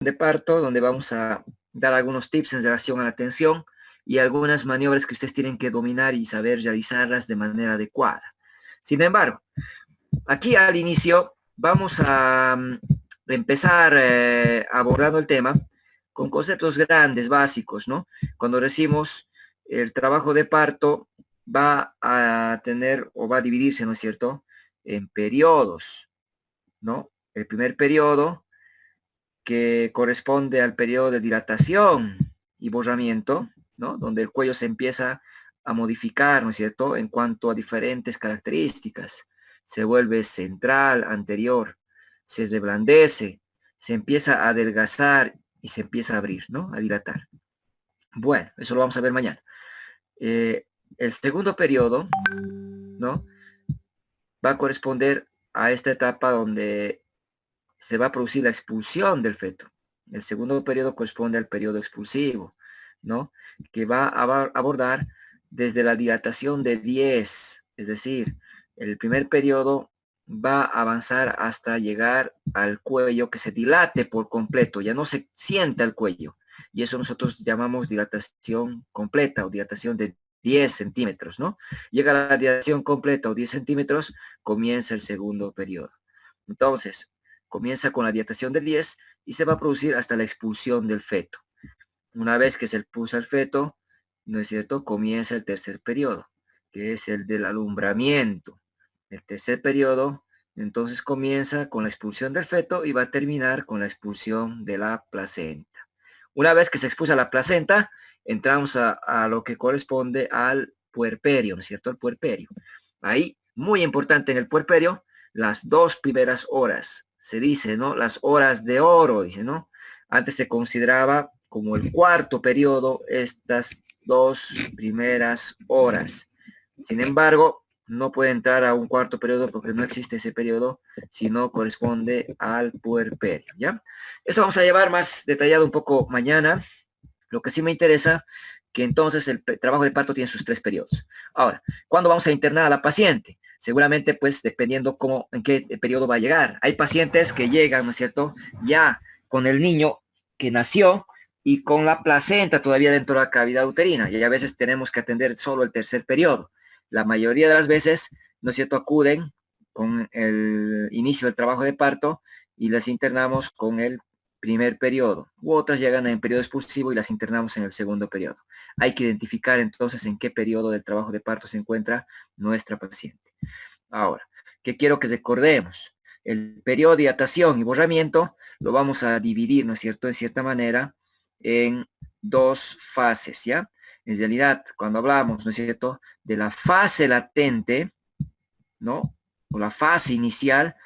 de parto, donde vamos a dar algunos tips en relación a la atención y algunas maniobras que ustedes tienen que dominar y saber realizarlas de manera adecuada. Sin embargo, aquí al inicio vamos a empezar abordando el tema con conceptos grandes, básicos, ¿no? Cuando decimos el trabajo de parto va a tener o va a dividirse, ¿no es cierto?, en periodos, ¿no? El primer periodo, que corresponde al periodo de dilatación y borramiento, ¿no? Donde el cuello se empieza a modificar, ¿no es cierto?, en cuanto a diferentes características. Se vuelve central, anterior, se reblandece, se empieza a adelgazar y se empieza a abrir, ¿no?, a dilatar. Bueno, eso lo vamos a ver mañana. El segundo periodo, ¿no?, va a corresponder a esta etapa donde se va a producir la expulsión del feto. El segundo periodo corresponde al periodo expulsivo, ¿no?, que va a abordar desde la dilatación de 10, es decir, el primer periodo va a avanzar hasta llegar al cuello, que se dilate por completo, ya no se sienta el cuello, y eso nosotros llamamos dilatación completa o dilatación de 10 centímetros, ¿no? Llega a la dilatación completa o 10 centímetros, comienza el segundo periodo. Entonces, comienza con la dilatación de 10 y se va a producir hasta la expulsión del feto. Una vez que se expulsa el feto, ¿no es cierto?, comienza el tercer periodo, que es el del alumbramiento. El tercer periodo, entonces, comienza con la expulsión del feto y va a terminar con la expulsión de la placenta. Una vez que se expulsa la placenta, entramos a lo que corresponde al puerperio, ¿no es cierto?, el puerperio. Ahí, muy importante en el puerperio, las 2 primeras horas, se dice, ¿no?, las horas de oro, dice, ¿no? Antes se consideraba como el cuarto periodo estas 2 primeras horas. Sin embargo, no puede entrar a un cuarto periodo porque no existe ese periodo, sino corresponde al puerperio, ¿ya? Eso vamos a llevar más detallado un poco mañana. Lo que sí me interesa, que entonces el trabajo de parto tiene sus 3 periodos. Ahora, ¿cuándo vamos a internar a la paciente? Seguramente, pues, dependiendo en qué periodo va a llegar. Hay pacientes que llegan, ¿no es cierto?, ya con el niño que nació y con la placenta todavía dentro de la cavidad uterina. Y a veces tenemos que atender solo el tercer periodo. La mayoría de las veces, ¿no es cierto?, acuden con el inicio del trabajo de parto y les internamos con el primer periodo, u otras llegan en periodo expulsivo y las internamos en el segundo periodo. Hay que identificar entonces en qué periodo del trabajo de parto se encuentra nuestra paciente. Ahora, ¿qué quiero que recordemos? El periodo de dilatación y borramiento lo vamos a dividir, ¿no es cierto?, de cierta manera, en 2 fases, ¿ya? En realidad, cuando hablamos, ¿no es cierto?, de la fase latente, ¿no?, o la fase inicial,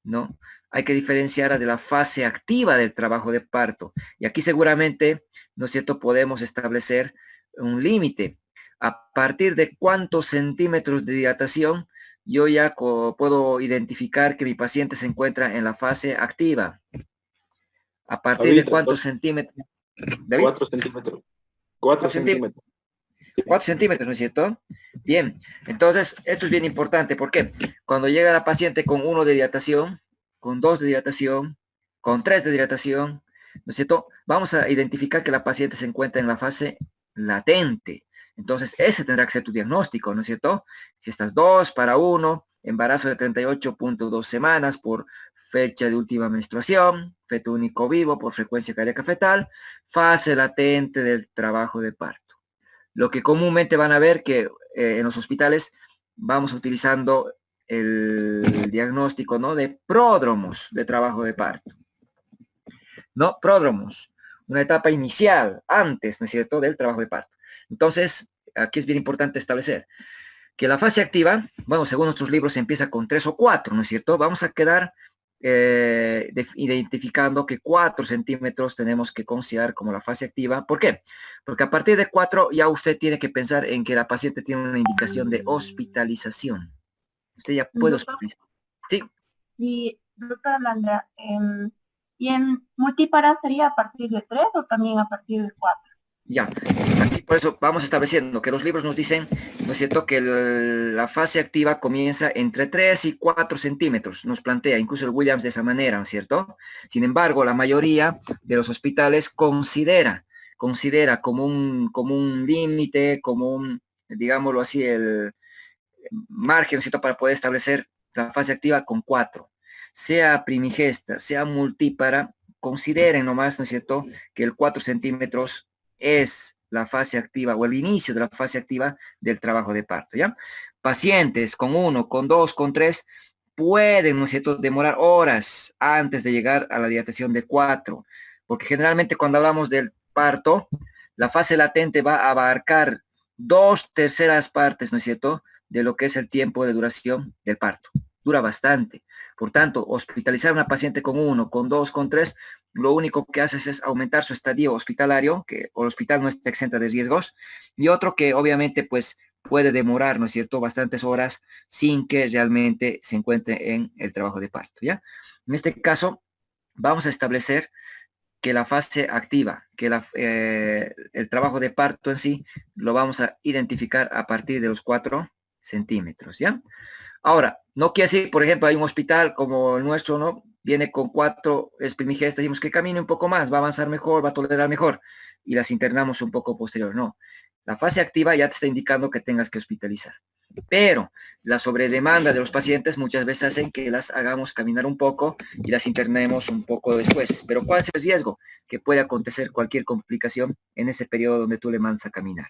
¿no?, hay que diferenciar de la fase activa del trabajo de parto. Y aquí seguramente, ¿no es cierto?, podemos establecer un límite. A partir de cuántos centímetros de dilatación yo ya puedo identificar que mi paciente se encuentra en la fase activa. A partir de David, cuántos centímetros. David, 4 centímetros. 4 4 centímetros. centímetros. 4 centímetros, ¿no es cierto? Bien, entonces esto es bien importante. ¿Por qué? Cuando llega la paciente con 1 de dilatación, con 2 de dilatación, con 3 de dilatación, ¿no es cierto?, vamos a identificar que la paciente se encuentra en la fase latente. Entonces ese tendrá que ser tu diagnóstico, ¿no es cierto? Estas 2 para 1, embarazo de 38.2 semanas por fecha de última menstruación, feto único vivo por frecuencia cardíaca fetal, fase latente del trabajo de parto. Lo que comúnmente van a ver que en los hospitales vamos utilizando el diagnóstico, ¿no?, de pródromos de trabajo de parto. ¿No? Pródromos, una etapa inicial, antes, ¿no es cierto?, del trabajo de parto. Entonces, aquí es bien importante establecer que la fase activa, bueno, según nuestros libros empieza con 3 o 4, ¿no es cierto? Vamos a quedar identificando que 4 centímetros tenemos que considerar como la fase activa. ¿Por qué? Porque a partir de 4 ya usted tiene que pensar en que la paciente tiene una indicación de hospitalización. Usted ya puede Doctor, hospitalizar. Sí, y doctora Blanca, ¿y en multípara sería a partir de 3 o también a partir de 4? Ya, aquí por eso vamos estableciendo que los libros nos dicen, ¿no es cierto?, que la fase activa comienza entre 3 y 4 centímetros, nos plantea incluso el Williams de esa manera, ¿no es cierto? Sin embargo, la mayoría de los hospitales considera como un límite, como un, digámoslo así, el margen, ¿no es cierto?, para poder establecer la fase activa con 4. Sea primigesta, sea multípara, consideren nomás, ¿no es cierto?, que el 4 centímetros es la fase activa o el inicio de la fase activa del trabajo de parto, ¿ya? Pacientes con 1, con 2, con 3, pueden, ¿no es cierto?, demorar horas antes de llegar a la dilatación de 4, porque generalmente cuando hablamos del parto, la fase latente va a abarcar 2/3 partes, ¿no es cierto?, de lo que es el tiempo de duración del parto. Dura bastante. Por tanto, hospitalizar a una paciente con 1, con 2, con 3, lo único que haces es aumentar su estadio hospitalario, que el hospital no está exenta de riesgos, y otro que obviamente pues puede demorar, ¿no es cierto?, bastantes horas sin que realmente se encuentre en el trabajo de parto, ¿ya? En este caso, vamos a establecer que la fase activa, que el trabajo de parto en sí, lo vamos a identificar a partir de los 4 centímetros, ¿ya? Ahora, no quiere decir, por ejemplo, hay un hospital como el nuestro, ¿no? Viene con 4 primigestas, decimos que camine un poco más, va a avanzar mejor, va a tolerar mejor, y las internamos un poco posterior, no. La fase activa ya te está indicando que tengas que hospitalizar. Pero la sobredemanda de los pacientes muchas veces hacen que las hagamos caminar un poco y las internemos un poco después. Pero ¿cuál es el riesgo? Que puede acontecer cualquier complicación en ese periodo donde tú le mandas a caminar.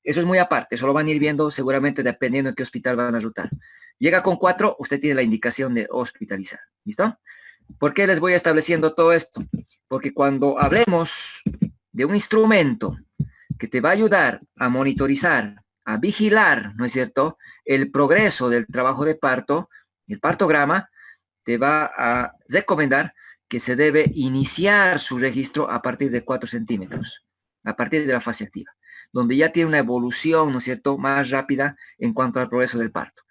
Eso es muy aparte, eso lo van a ir viendo seguramente dependiendo en qué hospital van a rotar. Llega con 4, usted tiene la indicación de hospitalizar. ¿Listo? ¿Por qué les voy estableciendo todo esto? Porque cuando hablemos de un instrumento que te va a ayudar a monitorizar, a vigilar, ¿no es cierto?, el progreso del trabajo de parto, el partograma, te va a recomendar que se debe iniciar su registro a partir de 4 centímetros, a partir de la fase activa, donde ya tiene una evolución, ¿no es cierto?, más rápida en cuanto al progreso del parto.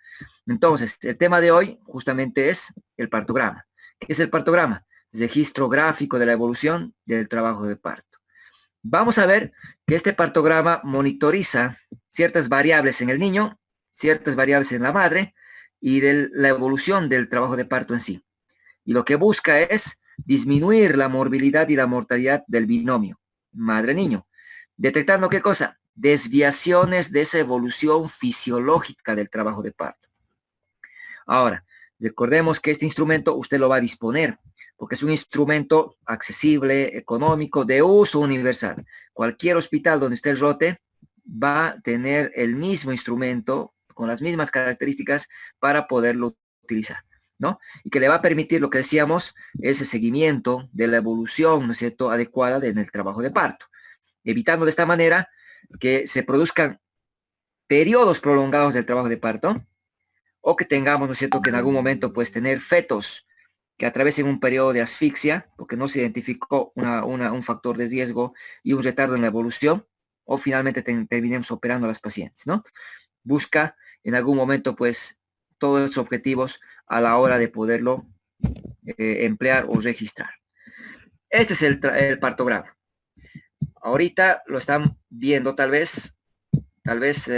Entonces, el tema de hoy justamente es el partograma. ¿Qué es el partograma? Registro gráfico de la evolución del trabajo de parto. Vamos a ver que este partograma monitoriza ciertas variables en el niño, ciertas variables en la madre y de la evolución del trabajo de parto en sí. Y lo que busca es disminuir la morbilidad y la mortalidad del binomio madre-niño. ¿Detectando qué cosa? Desviaciones de esa evolución fisiológica del trabajo de parto. Ahora, recordemos que este instrumento usted lo va a disponer, porque es un instrumento accesible, económico, de uso universal. Cualquier hospital donde usted rote va a tener el mismo instrumento, con las mismas características, para poderlo utilizar, ¿no? Y que le va a permitir lo que decíamos, ese seguimiento de la evolución, ¿no es cierto?, adecuada en el trabajo de parto, evitando de esta manera que se produzcan periodos prolongados del trabajo de parto, o que tengamos, ¿no es cierto?, que en algún momento pues tener fetos que atraviesen un periodo de asfixia, porque no se identificó un factor de riesgo y un retardo en la evolución, o finalmente terminemos operando a las pacientes, ¿no? Busca en algún momento pues todos los objetivos a la hora de poderlo emplear o registrar. Este es el partograma. Ahorita lo están viendo tal vez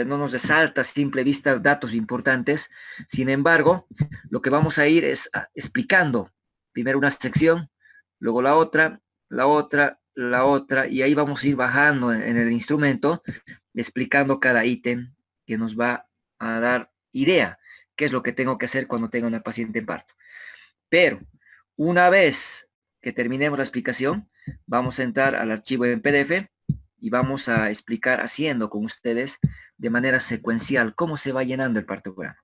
no nos resalta a simple vista datos importantes. Sin embargo, lo que vamos a ir es explicando primero una sección, luego la otra, la otra, la otra, y ahí vamos a ir bajando en el instrumento, explicando cada ítem que nos va a dar idea qué es lo que tengo que hacer cuando tenga una paciente en parto. Pero una vez que terminemos la explicación, vamos a entrar al archivo en PDF y vamos a explicar haciendo con ustedes de manera secuencial cómo se va llenando el partograma.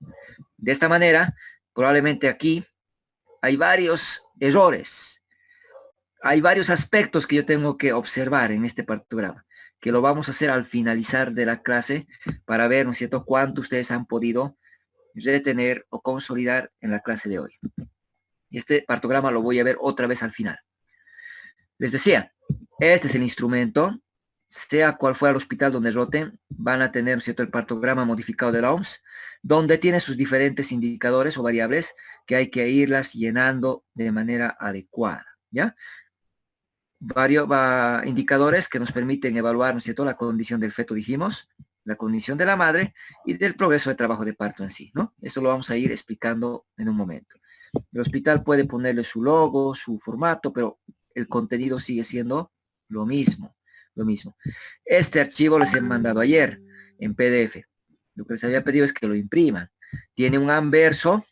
De esta manera, probablemente aquí hay varios errores, hay varios aspectos que yo tengo que observar en este partograma, que lo vamos a hacer al finalizar de la clase para ver, ¿no es cierto?, cuánto ustedes han podido retener o consolidar en la clase de hoy. Y este partograma lo voy a ver otra vez al final. Les decía, este es el instrumento, sea cual fuera el hospital donde roten, van a tener, ¿cierto?, el partograma modificado de la OMS, donde tiene sus diferentes indicadores o variables que hay que irlas llenando de manera adecuada, ¿ya? varios indicadores que nos permiten evaluar, ¿no es cierto?, la condición del feto, dijimos, la condición de la madre y del progreso de trabajo de parto en sí, ¿no? Esto lo vamos a ir explicando en un momento. El hospital puede ponerle su logo, su formato, pero el contenido sigue siendo lo mismo, lo mismo. Este archivo les he mandado ayer en PDF. Lo que les había pedido es que lo impriman. Tiene un anverso,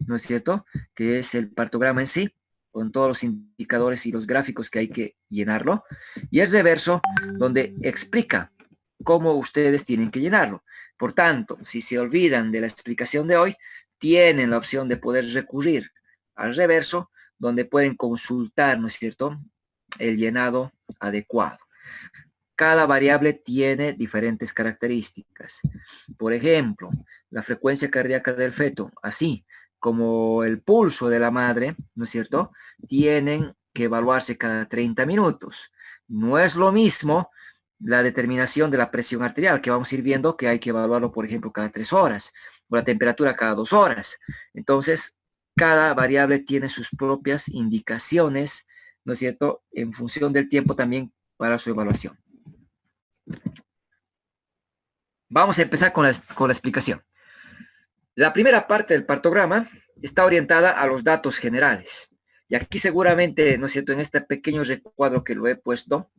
¿no es cierto?, que es el partograma en sí, con todos los indicadores y los gráficos que hay que llenarlo. Y el reverso, donde explica cómo ustedes tienen que llenarlo. Por tanto, si se olvidan de la explicación de hoy, tienen la opción de poder recurrir al reverso, donde pueden consultar, ¿no es cierto?, el llenado adecuado. Cada variable tiene diferentes características. Por ejemplo, la frecuencia cardíaca del feto, así como el pulso de la madre, ¿no es cierto?, tienen que evaluarse cada 30 minutos. No es lo mismo la determinación de la presión arterial, que vamos a ir viendo que hay que evaluarlo, por ejemplo, cada 3 horas, o la temperatura cada 2 horas. Entonces, cada variable tiene sus propias indicaciones, ¿no es cierto?, en función del tiempo también para su evaluación. Vamos a empezar con la explicación. La primera parte del partograma está orientada a los datos generales. Y aquí seguramente, ¿no es cierto?, en este pequeño recuadro que lo he puesto,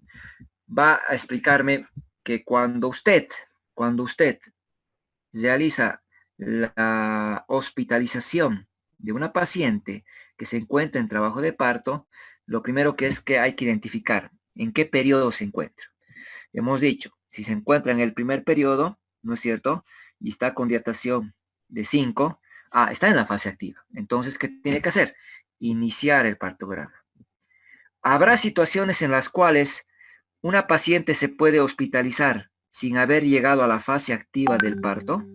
va a explicarme que cuando usted realiza la hospitalización de una paciente que se encuentra en trabajo de parto, lo primero que hay que identificar en qué periodo se encuentra. Hemos dicho, si se encuentra en el primer periodo, ¿no es cierto?, y está con dilatación de 5, está en la fase activa. Entonces, ¿qué tiene que hacer? Iniciar el partograma. Habrá situaciones en las cuales una paciente se puede hospitalizar sin haber llegado a la fase activa del parto.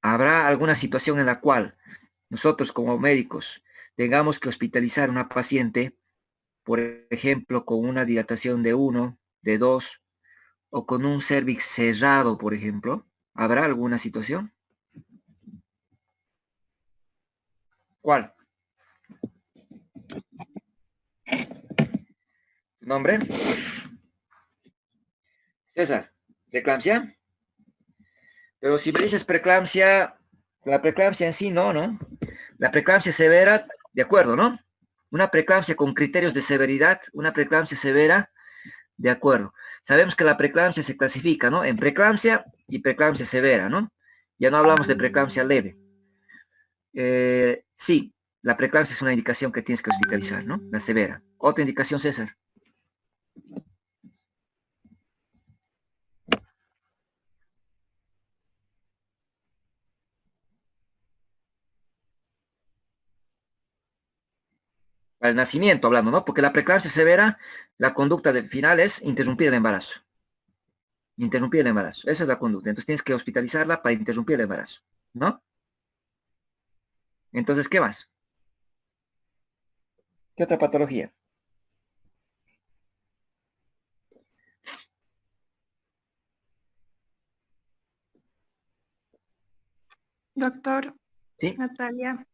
Habrá alguna situación en la cual nosotros como médicos tengamos que hospitalizar a una paciente, por ejemplo, con una dilatación de 1, de 2, o con un cervix cerrado, por ejemplo. ¿Habrá alguna situación? ¿Cuál? ¿Nombre? César. ¿Preeclampsia? Pero si me dices preeclampsia, la preeclampsia en sí no, ¿no? La preeclampsia severa, de acuerdo, ¿no? Una preeclampsia con criterios de severidad, una preeclampsia severa, de acuerdo. Sabemos que la preeclampsia se clasifica, ¿no?, en preeclampsia y preeclampsia severa, ¿no? Ya no hablamos de preeclampsia leve. Sí, la preeclampsia es una indicación que tienes que hospitalizar, ¿no? La severa. Otra indicación, César. Al nacimiento hablando, ¿no? Porque la preeclampsia severa, la conducta final es interrumpir el embarazo. Interrumpir el embarazo. Esa es la conducta. Entonces tienes que hospitalizarla para interrumpir el embarazo, ¿no? Entonces, ¿qué más? ¿Qué otra patología? Doctor, ¿Sí? Natalia,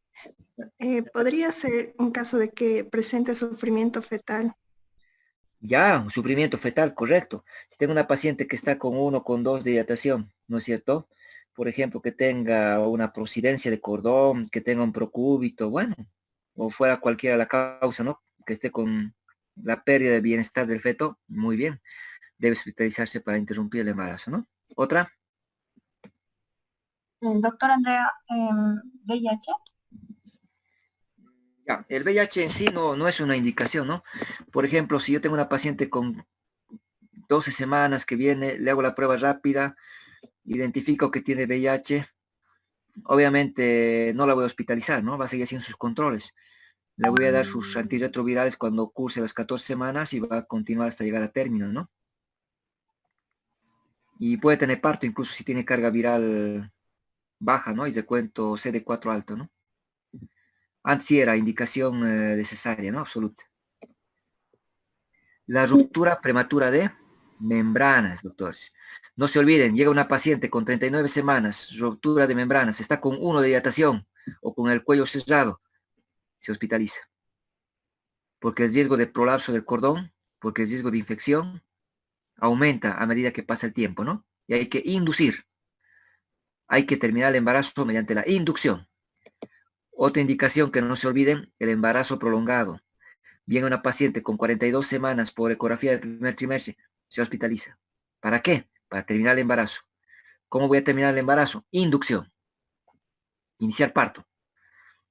¿podría ser un caso de que presente sufrimiento fetal? Ya, un sufrimiento fetal, correcto. Si tengo una paciente que está con 1, con 2 de dilatación, ¿no es cierto? Por ejemplo, que tenga una prosidencia de cordón, que tenga un procúbito, bueno, o fuera cualquiera la causa, ¿no?, que esté con la pérdida de bienestar del feto, muy bien. Debe hospitalizarse para interrumpir el embarazo, ¿no? ¿Otra? Doctor Andrea, VIH. Ya, el VIH en sí no es una indicación, ¿no? Por ejemplo, si yo tengo una paciente con 12 semanas que viene, le hago la prueba rápida, identifico que tiene VIH, obviamente no la voy a hospitalizar, ¿no? Va a seguir haciendo sus controles. Le voy a dar sus antirretrovirales cuando curse las 14 semanas y va a continuar hasta llegar a término, ¿no? Y puede tener parto incluso si tiene carga viral baja, ¿no? Y recuento CD4 alto, ¿no? Antes sí era indicación de cesárea, ¿no? Absoluta. La ruptura prematura de membranas, doctores. No se olviden, llega una paciente con 39 semanas, ruptura de membranas, está con 1 de dilatación o con el cuello cerrado, se hospitaliza. porque el riesgo de prolapso del cordón, porque el riesgo de infección aumenta a medida que pasa el tiempo, ¿no? Y hay que inducir. Hay que terminar el embarazo mediante la inducción. Otra indicación que no se olviden, el embarazo prolongado. Viene una paciente con 42 semanas por ecografía del primer trimestre, se hospitaliza. ¿Para qué? Para terminar el embarazo. ¿Cómo voy a terminar el embarazo? Inducción. Iniciar parto.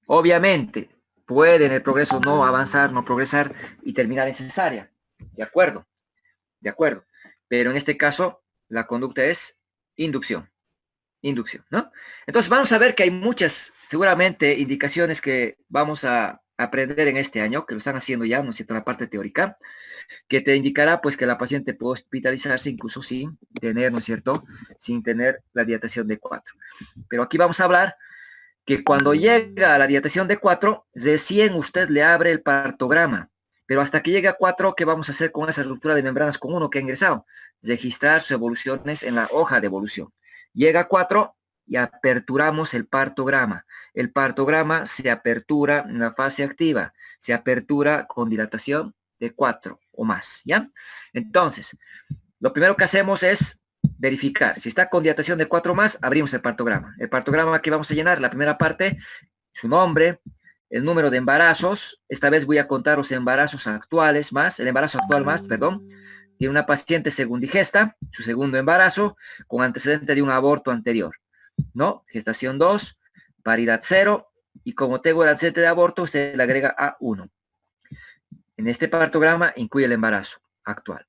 Obviamente, puede en el progreso no avanzar, no progresar y terminar en cesárea. De acuerdo, de acuerdo. Pero en este caso, la conducta es inducción. Inducción, ¿no? Entonces vamos a ver que hay muchas, seguramente, indicaciones que vamos a aprender en este año, que lo están haciendo ya, ¿no es cierto?, la parte teórica, que te indicará, pues, que la paciente puede hospitalizarse incluso sin tener, ¿no es cierto?, sin tener la dilatación de 4. Pero aquí vamos a hablar que cuando llega a la dilatación de 4, recién usted le abre el partograma. Pero hasta que llegue a 4, ¿qué vamos a hacer con esa ruptura de membranas con 1 que ha ingresado? Registrar sus evoluciones en la hoja de evolución. Llega a 4 y aperturamos el partograma. El partograma se apertura en la fase activa. Se apertura con dilatación de 4 o más, ¿ya? Entonces, lo primero que hacemos es verificar. Si está con dilatación de 4 más, abrimos el partograma. El partograma que vamos a llenar, la primera parte, su nombre, el número de embarazos. Esta vez voy a contar los embarazos actuales más, el embarazo actual más, perdón. Tiene una paciente segundigesta, su segundo embarazo, con antecedente de un aborto anterior, ¿no? Gestación 2, paridad 0, y como tengo el antecedente de aborto, usted le agrega A1. En este partograma incluye el embarazo actual.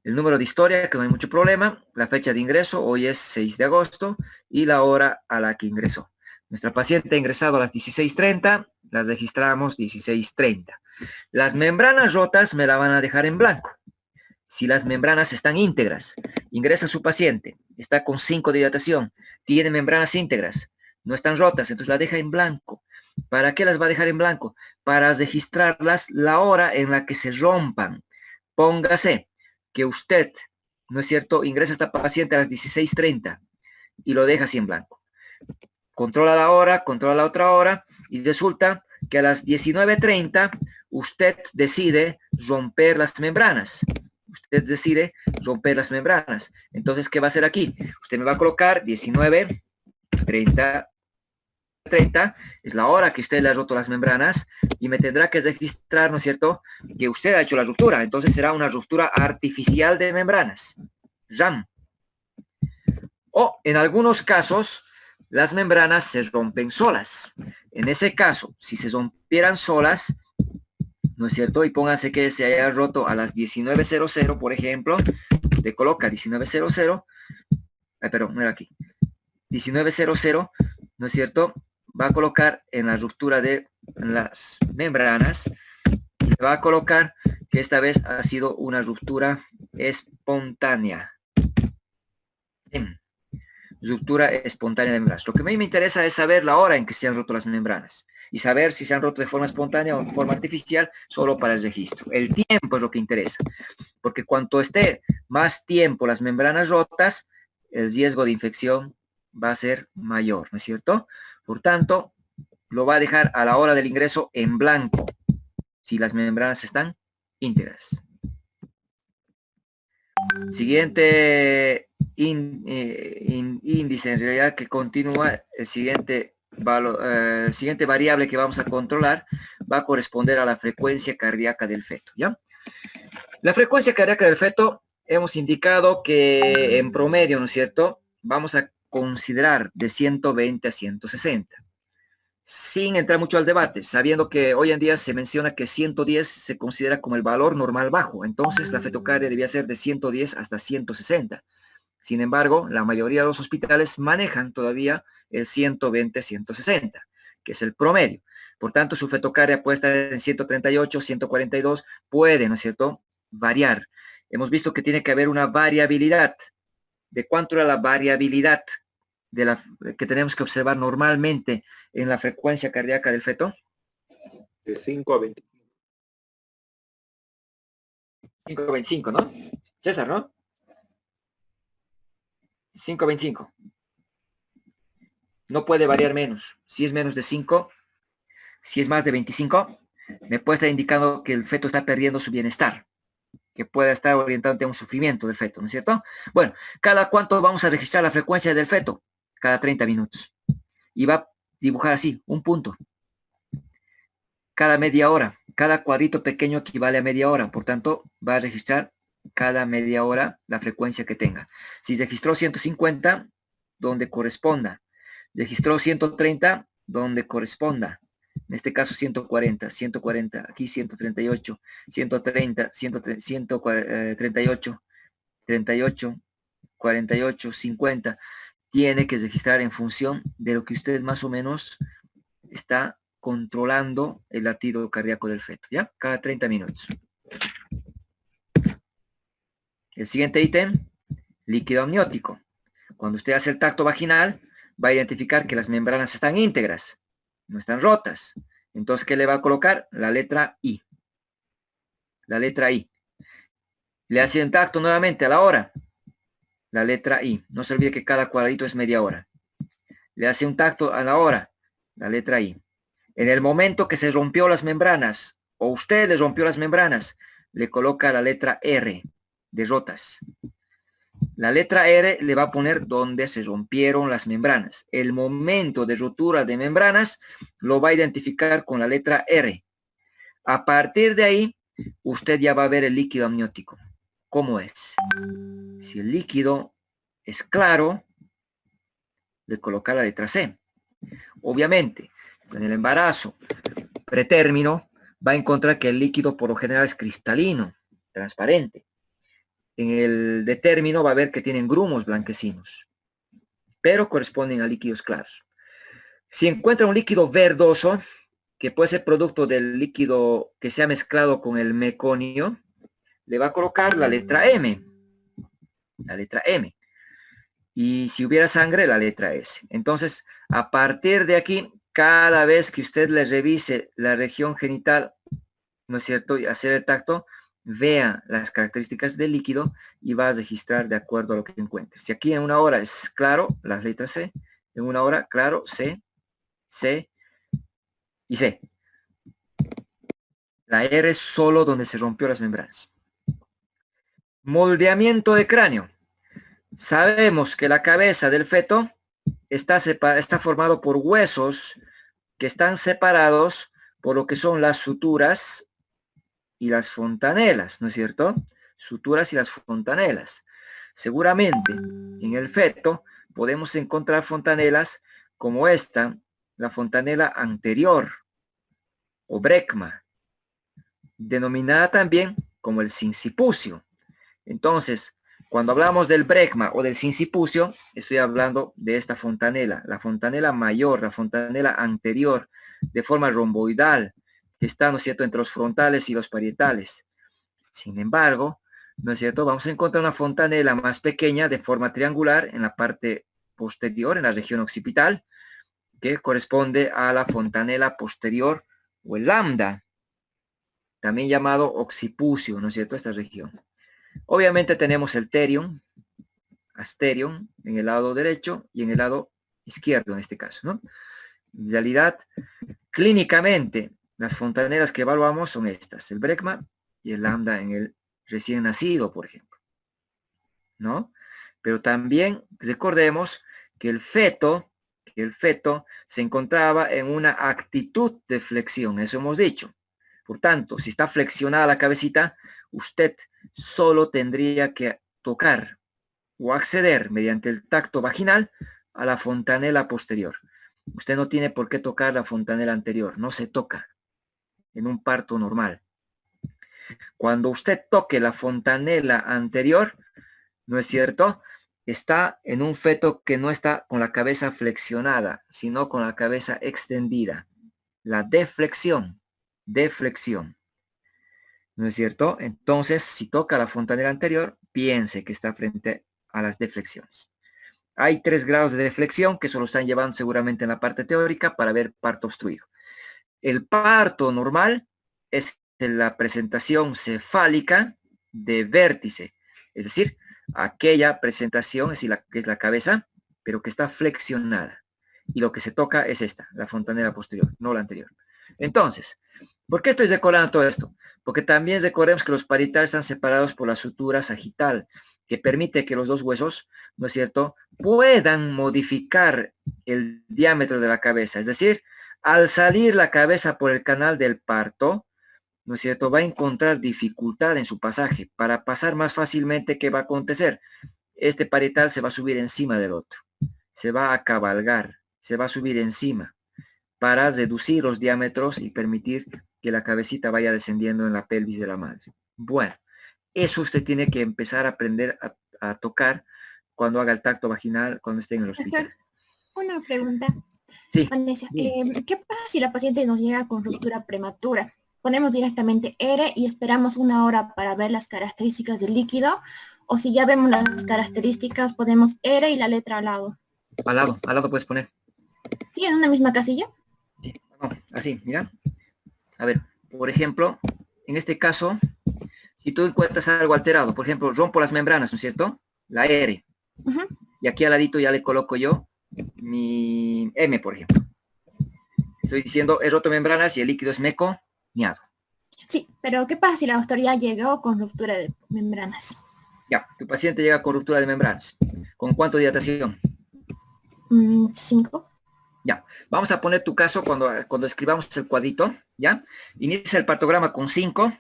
El número de historia, que no hay mucho problema. La fecha de ingreso, hoy es 6 de agosto, y la hora a la que ingresó. Nuestra paciente ha ingresado a las 16:30, las registramos 16:30. Las membranas rotas me la van a dejar en blanco. Si las membranas están íntegras, ingresa su paciente, está con 5 de dilatación, tiene membranas íntegras, no están rotas, entonces la deja en blanco. ¿Para qué las va a dejar en blanco? Para registrarlas la hora en la que se rompan. Póngase que usted, ¿no es cierto?, ingresa a esta paciente a las 16:30 y lo deja así en blanco. Controla la hora, controla la otra hora y resulta que a las 19:30 usted decide romper las membranas. Usted decide romper las membranas. Entonces, ¿qué va a hacer aquí? Usted me va a colocar 19:30, es la hora que usted le ha roto las membranas y me tendrá que registrar, ¿no es cierto?, que usted ha hecho la ruptura. Entonces será una ruptura artificial de membranas. RAM. O en algunos casos, las membranas se rompen solas. En ese caso, si se rompieran solas, ¿no es cierto? Y pónganse que se haya roto a las 19:00, por ejemplo, te coloca 19:00, perdón, no era aquí, 19:00, ¿no es cierto? Va a colocar en la ruptura de las membranas, y va a colocar que esta vez ha sido una ruptura espontánea. Ruptura espontánea de membranas. Lo que a mí me interesa es saber la hora en que se han roto las membranas y saber si se han roto de forma espontánea o de forma artificial solo para el registro. El tiempo es lo que interesa, porque cuanto esté más tiempo las membranas rotas, el riesgo de infección va a ser mayor, ¿no es cierto? Por tanto, lo va a dejar a la hora del ingreso en blanco si las membranas están íntegras. Siguiente índice en realidad que continúa, el siguiente variable que vamos a controlar va a corresponder a la frecuencia cardíaca del feto, ¿ya? La frecuencia cardíaca del feto hemos indicado que en promedio, ¿no es cierto?, vamos a considerar de 120 a 160. Sin entrar mucho al debate, sabiendo que hoy en día se menciona que 110 se considera como el valor normal bajo, entonces la fetocardia debía ser de 110 hasta 160. Sin embargo, la mayoría de los hospitales manejan todavía el 120-160, que es el promedio. Por tanto, su fetocardia puede estar en 138, 142, puede, ¿no es cierto?, variar. Hemos visto que tiene que haber una variabilidad. ¿De cuánto era la variabilidad que tenemos que observar normalmente en la frecuencia cardíaca del feto? De 5 a 25. 5 a 25, ¿no? César, ¿no? 5 a 25. No puede variar menos. Si es menos de 5, si es más de 25, me puede estar indicando que el feto está perdiendo su bienestar, que pueda estar orientado a un sufrimiento del feto, ¿no es cierto? Bueno, ¿cada cuánto vamos a registrar la frecuencia del feto? Cada 30 minutos. Y va a dibujar así, un punto. Cada media hora. Cada cuadrito pequeño equivale a media hora. Por tanto, va a registrar cada media hora la frecuencia que tenga. Si registró 150, donde corresponda. Registró 130, donde corresponda. En este caso 140, 140, aquí 138, 130, 138, 38, 48, 50. Tiene que registrar en función de lo que usted más o menos está controlando el latido cardíaco del feto, ¿ya? Cada 30 minutos. El siguiente ítem, líquido amniótico. Cuando usted hace el tacto vaginal, va a identificar que las membranas están íntegras, no están rotas. Entonces, ¿qué le va a colocar? La letra I. La letra I. Le hace un tacto nuevamente a la hora. La letra I. No se olvide que cada cuadradito es media hora. Le hace un tacto a la hora. La letra I. En el momento que se rompió las membranas, o usted le rompió las membranas, le coloca la letra R de rotas. La letra R le va a poner donde se rompieron las membranas. El momento de rotura de membranas lo va a identificar con la letra R. A partir de ahí, usted ya va a ver el líquido amniótico. ¿Cómo es? Si el líquido es claro, le coloca la letra C. Obviamente, en el embarazo pretérmino, va a encontrar que el líquido por lo general es cristalino, transparente. En el de término va a ver que tienen grumos blanquecinos, pero corresponden a líquidos claros. Si encuentra un líquido verdoso, que puede ser producto del líquido que se ha mezclado con el meconio, le va a colocar la letra M. La letra M. Y si hubiera sangre, la letra S. Entonces, a partir de aquí, cada vez que usted le revise la región genital, ¿no es cierto?, y hacer el tacto, vea las características del líquido y va a registrar de acuerdo a lo que encuentre. Si aquí en una hora es claro, las letras C. En una hora, claro, C, C y C. La R es solo donde se rompió las membranas. Moldeamiento de cráneo. Sabemos que la cabeza del feto está formado por huesos que están separados por lo que son las suturas y las fontanelas, ¿no es cierto? Suturas y las fontanelas. Seguramente en el feto podemos encontrar fontanelas como esta, la fontanela anterior o brecma, denominada también como el sincipucio. Entonces, cuando hablamos del brecma o del sincipucio, estoy hablando de esta fontanela, la fontanela mayor, la fontanela anterior, de forma romboidal, que está, ¿no es cierto?, entre los frontales y los parietales. Sin embargo, ¿no es cierto?, vamos a encontrar una fontanela más pequeña de forma triangular en la parte posterior, en la región occipital, que corresponde a la fontanela posterior o el lambda, también llamado occipucio, ¿no es cierto?, esta región. Obviamente tenemos el terion, asterion, en el lado derecho y en el lado izquierdo en este caso, ¿no? En realidad, clínicamente, las fontanelas que evaluamos son estas, el brecma y el lambda en el recién nacido, por ejemplo, ¿no? Pero también recordemos que el feto se encontraba en una actitud de flexión, eso hemos dicho. Por tanto, si está flexionada la cabecita, usted solo tendría que tocar o acceder mediante el tacto vaginal a la fontanela posterior. Usted no tiene por qué tocar la fontanela anterior, no se toca en un parto normal. Cuando usted toque la fontanela anterior, ¿no es cierto?, está en un feto que no está con la cabeza flexionada, sino con la cabeza extendida. La deflexión. ¿No es cierto? Entonces, si toca la fontanela anterior, piense que está frente a las deflexiones. Hay 3 grados de deflexión que eso lo están llevando seguramente en la parte teórica para ver parto obstruido. El parto normal es la presentación cefálica de vértice, es decir, aquella presentación, es decir, que es la cabeza, pero que está flexionada. Y lo que se toca es esta, la fontanela posterior, no la anterior. Entonces, ¿Por qué estoy recordando todo esto? Porque también recordemos que los parietales están separados por la sutura sagital, que permite que los dos huesos, ¿no es cierto?, puedan modificar el diámetro de la cabeza. Es decir, al salir la cabeza por el canal del parto, ¿no es cierto?, va a encontrar dificultad en su pasaje. Para pasar más fácilmente, ¿qué va a acontecer? Este parietal se va a subir encima del otro. Se va a cabalgar, se va a subir encima para reducir los diámetros y permitir que la cabecita vaya descendiendo en la pelvis de la madre. Bueno, eso usted tiene que empezar a aprender a tocar cuando haga el tacto vaginal, cuando esté en el hospital. Doctor, una pregunta. Sí. Vanessa, Sí. ¿qué pasa si la paciente nos llega con ruptura prematura? Ponemos directamente ERE y esperamos 1 hora para ver las características del líquido, o si ya vemos las características, ponemos ERE y la letra al lado. Al lado puedes poner. ¿Sí, en una misma casilla? Sí, no, así, mira. A ver, por ejemplo, en este caso, si tú encuentras algo alterado, por ejemplo, rompo las membranas, ¿no es cierto? La R. Uh-huh. Y aquí al ladito ya le coloco yo mi M, por ejemplo. Estoy diciendo, he roto membranas y el líquido es meconiado. Sí, pero ¿qué pasa si la doctora ya llegó con ruptura de membranas? Ya, tu paciente llega con ruptura de membranas. ¿Con cuánto de dilatación? 5. Ya, vamos a poner tu caso cuando escribamos el cuadrito, ¿ya? Inicia el partograma con 5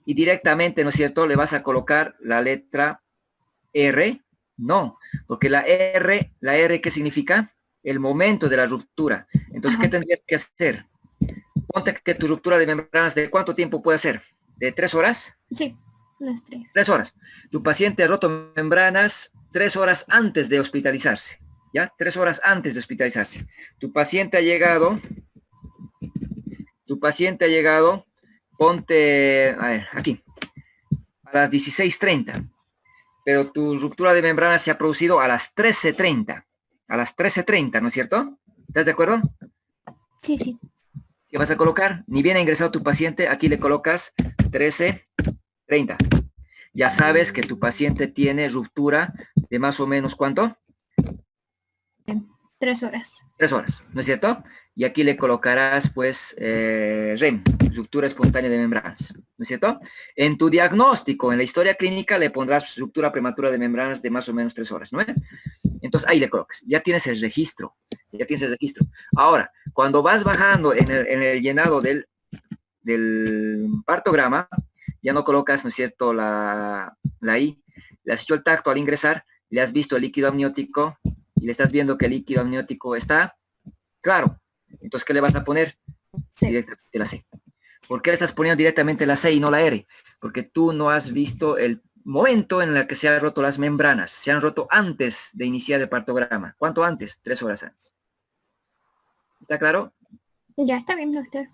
y directamente, ¿no es cierto?, le vas a colocar la letra R. No, porque la R, ¿qué significa? El momento de la ruptura. Entonces, ¿qué tendrías que hacer? Ponte que tu ruptura de membranas, ¿de cuánto tiempo puede ser? ¿De 3 horas? Sí, las 3. 3 horas. Tu paciente ha roto membranas 3 horas antes de hospitalizarse. ¿Ya? 3 horas antes de hospitalizarse. Tu paciente ha llegado, ponte, a ver, aquí, a las 16:30. Pero tu ruptura de membranas se ha producido a las 13:30. A las 13:30, ¿no es cierto? ¿Estás de acuerdo? Sí, sí. ¿Qué vas a colocar? Ni bien ha ingresado tu paciente, aquí le colocas 13:30. Ya sabes que tu paciente tiene ruptura de más o menos, ¿cuánto? 3 horas. 3 horas, ¿no es cierto? Y aquí le colocarás, pues, REM, ruptura espontánea de membranas, ¿no es cierto? En tu diagnóstico, en la historia clínica, le pondrás ruptura prematura de membranas de más o menos 3 horas, ¿no es? Entonces, ahí le colocas. Ya tienes el registro. Ahora, cuando vas bajando en el llenado del partograma, ya no colocas, ¿no es cierto?, la I. Le has hecho el tacto al ingresar, le has visto el líquido amniótico, y le estás viendo que el líquido amniótico está claro. Entonces, ¿qué le vas a poner? Sí. Directamente la C. ¿Por qué le estás poniendo directamente la C y no la R? Porque tú no has visto el momento en el que se han roto las membranas. Se han roto antes de iniciar el partograma. ¿Cuánto antes? 3 horas antes. ¿Está claro? Ya está bien, doctor.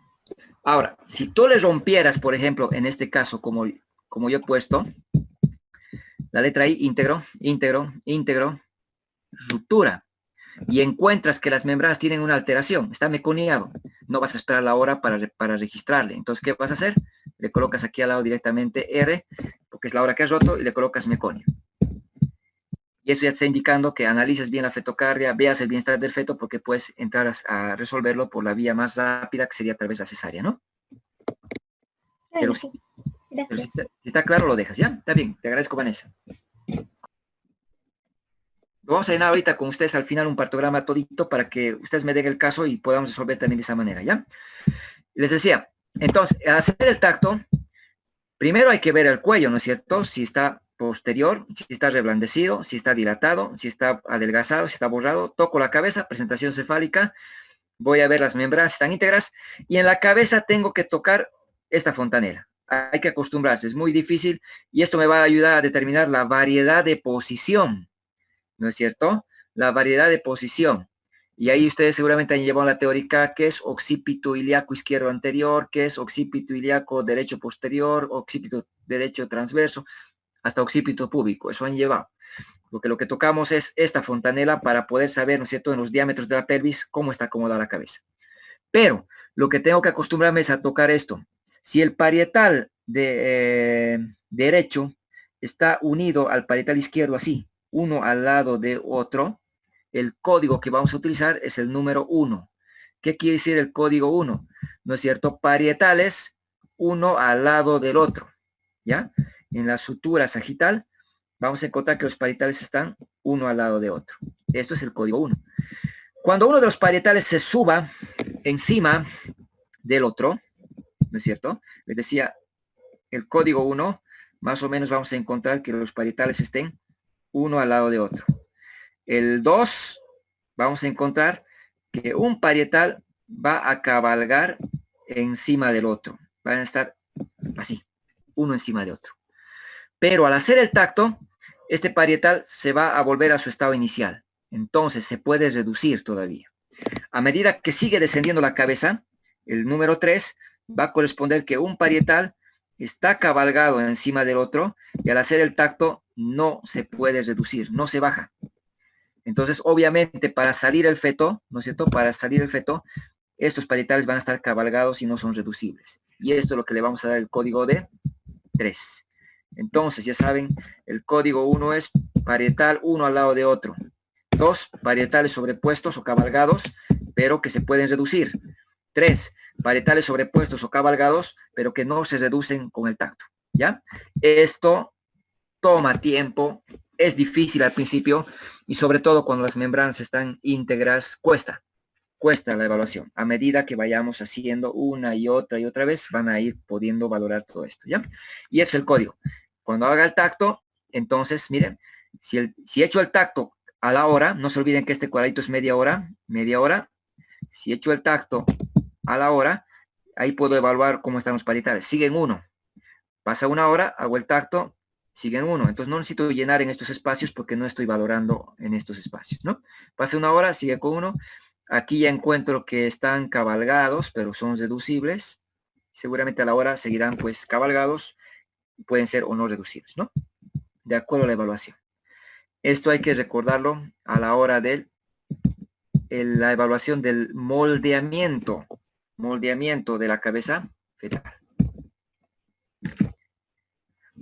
Ahora, si tú le rompieras, por ejemplo, en este caso, como yo he puesto, la letra I, íntegro, ruptura, y encuentras que las membranas tienen una alteración, está meconiado, no vas a esperar la hora para registrarle. Entonces, ¿qué vas a hacer? Le colocas aquí al lado directamente R, porque es la hora que has roto, y le colocas meconio. Y eso ya te está indicando que analices bien la fetocardia, veas el bienestar del feto, porque puedes entrar a resolverlo por la vía más rápida, que sería a través de la cesárea, ¿no? Pero Sí. pero Gracias. si está claro, lo dejas, ¿ya? Está bien, te agradezco, Vanessa. Lo vamos a llenar ahorita con ustedes al final un partograma todito para que ustedes me den el caso y podamos resolver también de esa manera, ¿ya? Les decía, entonces, al hacer el tacto, primero hay que ver el cuello, ¿no es cierto? Si está posterior, si está reblandecido, si está dilatado, si está adelgazado, si está borrado. Toco la cabeza, presentación cefálica, voy a ver las membranas, están íntegras, y en la cabeza tengo que tocar esta fontanela. Hay que acostumbrarse, es muy difícil, y esto me va a ayudar a determinar la variedad de posición, ¿no es cierto? La variedad de posición. Y ahí ustedes seguramente han llevado la teórica, que es occipito ilíaco izquierdo anterior, que es occipito ilíaco derecho posterior, occipito derecho transverso, hasta occipito púbico. Eso han llevado. Porque lo que tocamos es esta fontanela para poder saber, ¿no es cierto?, en los diámetros de la pelvis, cómo está acomodada la cabeza. Pero lo que tengo que acostumbrarme es a tocar esto. Si el parietal derecho está unido al parietal izquierdo así, uno al lado de otro, el código que vamos a utilizar es el número 1. ¿Qué quiere decir el código 1? ¿No es cierto? Parietales uno al lado del otro, ¿ya? En la sutura sagital vamos a encontrar que los parietales están uno al lado de otro. Esto es el código 1. Cuando uno de los parietales se suba encima del otro, ¿no es cierto? Les decía, el código 1, más o menos vamos a encontrar que los parietales estén uno al lado de otro. El 2, vamos a encontrar que un parietal va a cabalgar encima del otro. Van a estar así, uno encima de otro. Pero al hacer el tacto, este parietal se va a volver a su estado inicial. Entonces se puede reducir todavía. A medida que sigue descendiendo la cabeza, el número 3 va a corresponder que un parietal está cabalgado encima del otro y al hacer el tacto no se puede reducir, no se baja. Entonces, obviamente, para salir el feto, ¿no es cierto? Para salir el feto, estos parietales van a estar cabalgados y no son reducibles. Y esto es lo que le vamos a dar el código de 3. Entonces, ya saben, el código 1 es parietal uno al lado de otro. 2, parietales sobrepuestos o cabalgados, pero que se pueden reducir. 3, parietales sobrepuestos o cabalgados, pero que no se reducen con el tacto, ¿ya? Esto toma tiempo, es difícil al principio, y sobre todo cuando las membranas están íntegras, cuesta la evaluación. A medida que vayamos haciendo una y otra vez, van a ir pudiendo valorar todo esto, ¿ya? Y eso es el código. Cuando haga el tacto, entonces, miren, si he hecho el tacto a la hora, no se olviden que este cuadradito es media hora. Si he hecho el tacto a la hora, ahí puedo evaluar cómo están los parietales. Siguen 1. Pasa una hora, hago el tacto, siguen 1. Entonces no necesito llenar en estos espacios porque no estoy valorando en estos espacios, ¿no? Pasa una hora, sigue con 1. Aquí ya encuentro que están cabalgados, pero son reducibles. Seguramente a la hora seguirán pues cabalgados. Pueden ser o no reducibles, ¿no? De acuerdo a la evaluación. Esto hay que recordarlo a la hora de la evaluación del moldeamiento de la cabeza fetal.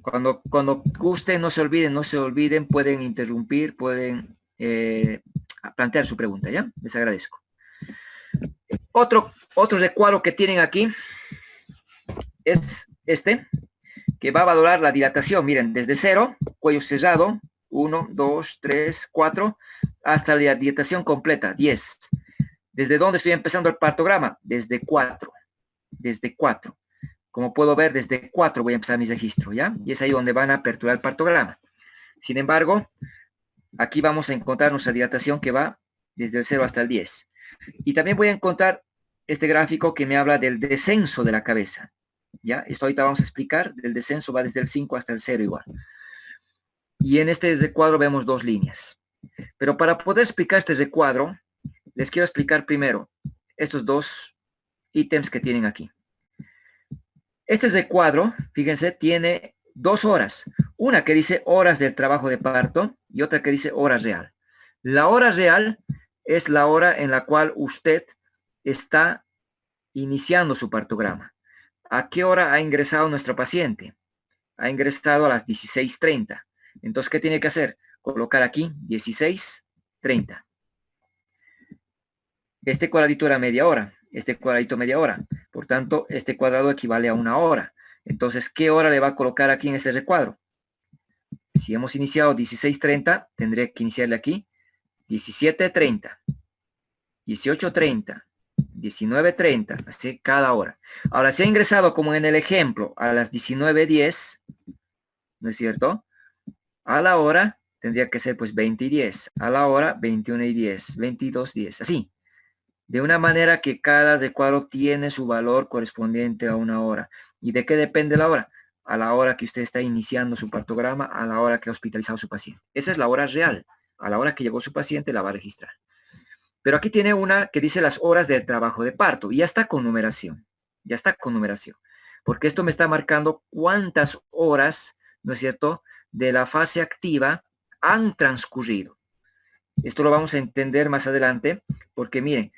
Cuando gusten, no se olviden, pueden interrumpir, pueden plantear su pregunta, ¿ya? Les agradezco. Otro recuadro que tienen aquí es este, que va a valorar la dilatación. Miren, desde 0, cuello cerrado, 1, 2, 3, 4, hasta la dilatación completa, 10. ¿Desde dónde estoy empezando el partograma? Desde 4. Desde 4. Como puedo ver, desde 4 voy a empezar mi registro, ¿ya? Y es ahí donde van a aperturar el partograma. Sin embargo, aquí vamos a encontrar nuestra dilatación que va desde el 0 hasta el 10. Y también voy a encontrar este gráfico que me habla del descenso de la cabeza, ¿ya? Esto ahorita vamos a explicar. El descenso va desde el 5 hasta el 0 igual. Y en este recuadro vemos 2 líneas. Pero para poder explicar este recuadro, les quiero explicar primero estos 2 ítems que tienen aquí. Este recuadro, fíjense, tiene 2 horas. Una que dice horas del trabajo de parto y otra que dice hora real. La hora real es la hora en la cual usted está iniciando su partograma. ¿A qué hora ha ingresado nuestro paciente? Ha ingresado a las 16:30. Entonces, ¿qué tiene que hacer? Colocar aquí 16:30. Este cuadradito era media hora. Este cuadradito media hora. Por tanto, este cuadrado equivale a 1 hora. Entonces, ¿qué hora le va a colocar aquí en este recuadro? Si hemos iniciado 16:30, tendré que iniciarle aquí 17:30, 18:30, 19:30, así cada hora. Ahora, si ha ingresado como en el ejemplo a las 19:10, ¿no es cierto? A la hora tendría que ser pues 20:10. A la hora 21:10, 22:10, así. De una manera que cada recuadro tiene su valor correspondiente a una hora. ¿Y de qué depende la hora? A la hora que usted está iniciando su partograma, a la hora que ha hospitalizado su paciente. Esa es la hora real. A la hora que llegó su paciente la va a registrar. Pero aquí tiene una que dice las horas del trabajo de parto. Y ya está con numeración. Ya está con numeración. Porque esto me está marcando cuántas horas, ¿no es cierto?, de la fase activa han transcurrido. Esto lo vamos a entender más adelante. Porque miren,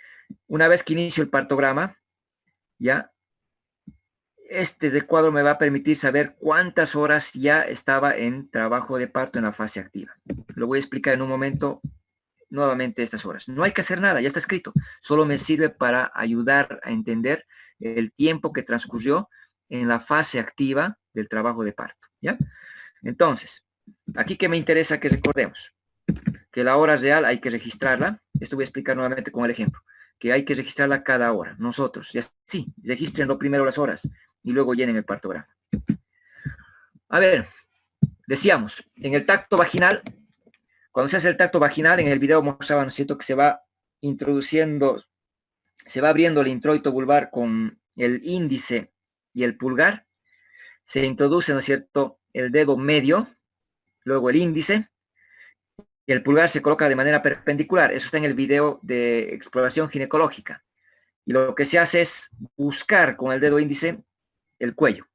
una vez que inicio el partograma, ya, este recuadro me va a permitir saber cuántas horas ya estaba en trabajo de parto en la fase activa. Lo voy a explicar en un momento nuevamente estas horas. No hay que hacer nada, ya está escrito. Solo me sirve para ayudar a entender el tiempo que transcurrió en la fase activa del trabajo de parto, ¿ya? Entonces, aquí que me interesa que recordemos que la hora real hay que registrarla. Esto voy a explicar nuevamente con el ejemplo, que hay que registrarla cada hora. Nosotros, ya sí, registren primero las horas y luego llenen el partograma. A ver, decíamos, en el tacto vaginal, cuando se hace el tacto vaginal, en el video mostraba, ¿no es cierto?, que se va introduciendo, se va abriendo el introito vulvar con el índice y el pulgar. Se introduce, ¿no es cierto?, el dedo medio, luego el índice, y el pulgar se coloca de manera perpendicular. Eso está en el video de exploración ginecológica. Y lo que se hace es buscar con el dedo índice el cuello.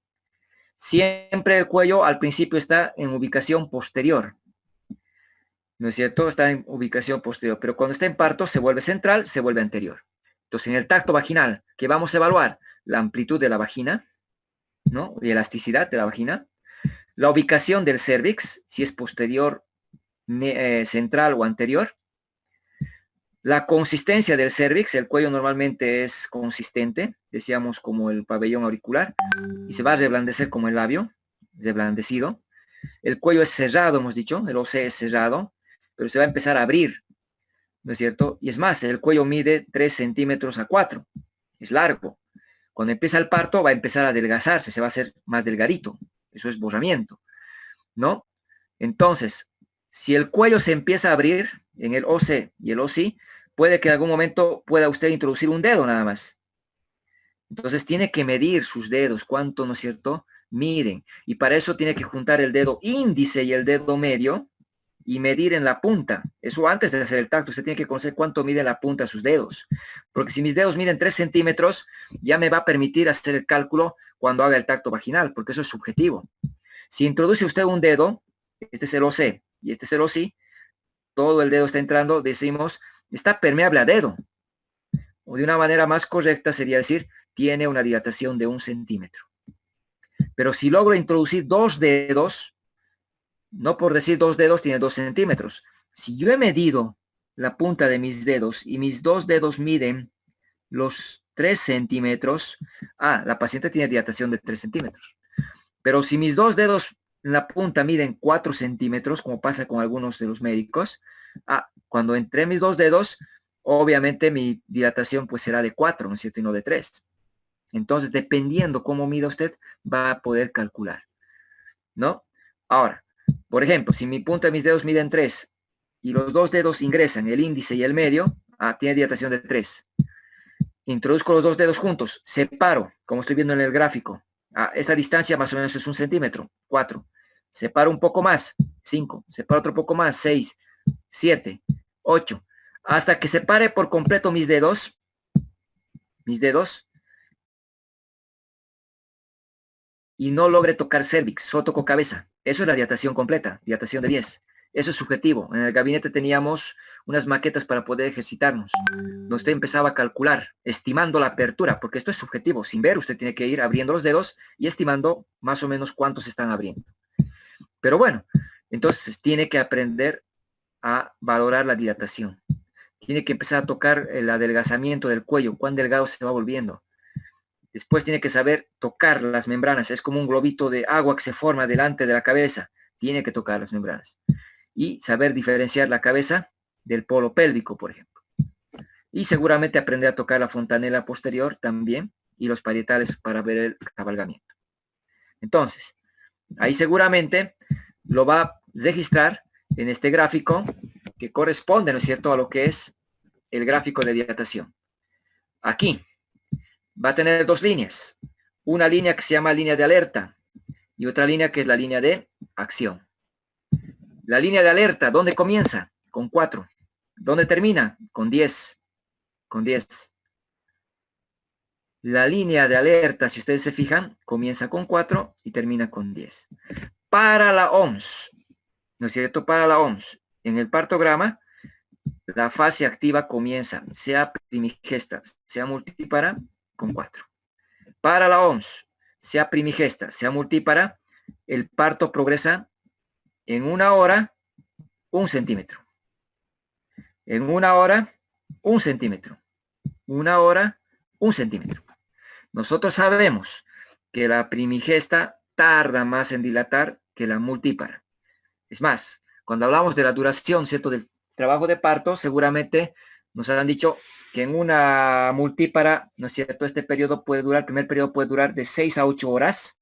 Siempre el cuello al principio está en ubicación posterior. ¿No es cierto? Está en ubicación posterior. Pero cuando está en parto se vuelve central, se vuelve anterior. Entonces en el tacto vaginal, que vamos a evaluar la amplitud de la vagina, ¿no? Y elasticidad de la vagina. La ubicación del cérvix, si es posterior, central o anterior. La consistencia del cérvix, el cuello normalmente es consistente, decíamos como el pabellón auricular, y se va a reblandecer como el labio, reblandecido. El cuello es cerrado, hemos dicho, el OC es cerrado, pero se va a empezar a abrir, ¿no es cierto? Y es más, el cuello mide 3 centímetros a 4, es largo. Cuando empieza el parto va a empezar a adelgazarse, se va a hacer más delgadito, eso es borramiento, ¿no? Entonces, si el cuello se empieza a abrir en el OC y el OC, puede que en algún momento pueda usted introducir un dedo nada más. Entonces tiene que medir sus dedos, cuánto, ¿no es cierto? Miren, y para eso tiene que juntar el dedo índice y el dedo medio y medir en la punta. Eso antes de hacer el tacto, usted tiene que conocer cuánto mide la punta de sus dedos. Porque si mis dedos miden 3 centímetros, ya me va a permitir hacer el cálculo cuando haga el tacto vaginal, porque eso es subjetivo. Si introduce usted un dedo, este es el OC y este es el OC, todo el dedo está entrando, decimos, está permeable a dedo. O de una manera más correcta sería decir, tiene una dilatación de 1 centímetro. Pero si logro introducir 2 dedos, no por decir 2 dedos tiene 2 centímetros. Si yo he medido la punta de mis dedos y mis 2 dedos miden los 3 centímetros, la paciente tiene dilatación de 3 centímetros. Pero si mis 2 dedos en la punta miden 4 centímetros, como pasa con algunos de los médicos, cuando entre mis 2 dedos, obviamente mi dilatación pues será de 4, ¿no es cierto? Y no de 3. Entonces, dependiendo cómo mida usted, va a poder calcular, ¿no? Ahora, por ejemplo, si mi punta de mis dedos miden 3 y los 2 dedos ingresan, el índice y el medio, tiene dilatación de 3. Introduzco los 2 dedos juntos, separo, como estoy viendo en el gráfico. Esta distancia más o menos es 1 centímetro, 4. Separo un poco más, 5. Separo otro poco más, 6, 7, 8. Hasta que separe por completo mis dedos, y no logre tocar cérvix, solo toco cabeza. Eso es la dilatación completa, dilatación de 10. Eso es subjetivo. En el gabinete teníamos unas maquetas para poder ejercitarnos. Usted empezaba a calcular, estimando la apertura, porque esto es subjetivo. Sin ver, usted tiene que ir abriendo los dedos y estimando más o menos cuántos están abriendo. Pero bueno, entonces tiene que aprender a valorar la dilatación. Tiene que empezar a tocar el adelgazamiento del cuello, cuán delgado se va volviendo. Después tiene que saber tocar las membranas. Es como un globito de agua que se forma delante de la cabeza. Tiene que tocar las membranas. Y saber diferenciar la cabeza del polo pélvico, por ejemplo. Y seguramente aprender a tocar la fontanela posterior también y los parietales para ver el cabalgamiento. Entonces, ahí seguramente lo va a registrar en este gráfico que corresponde, ¿no es cierto?, a lo que es el gráfico de dilatación. Aquí va a tener 2 líneas. Una línea que se llama línea de alerta y otra línea que es la línea de acción. La línea de alerta, ¿dónde comienza? Con 4. ¿Dónde termina? Con 10. Con 10. La línea de alerta, si ustedes se fijan, comienza con 4 y termina con 10. Para la OMS, ¿no es cierto? Para la OMS, en el partograma, la fase activa comienza, sea primigesta, sea multípara, con 4. Para la OMS, sea primigesta, sea multípara, el parto progresa en 1 hora, 1 centímetro. En 1 hora, 1 centímetro. 1 hora, 1 centímetro. Nosotros sabemos que la primigesta tarda más en dilatar que la multípara. Es más, cuando hablamos de la duración, ¿cierto?, del trabajo de parto, seguramente nos han dicho que en una multípara, ¿no es cierto?, este periodo puede durar, el primer periodo puede durar de 6 a 8 horas,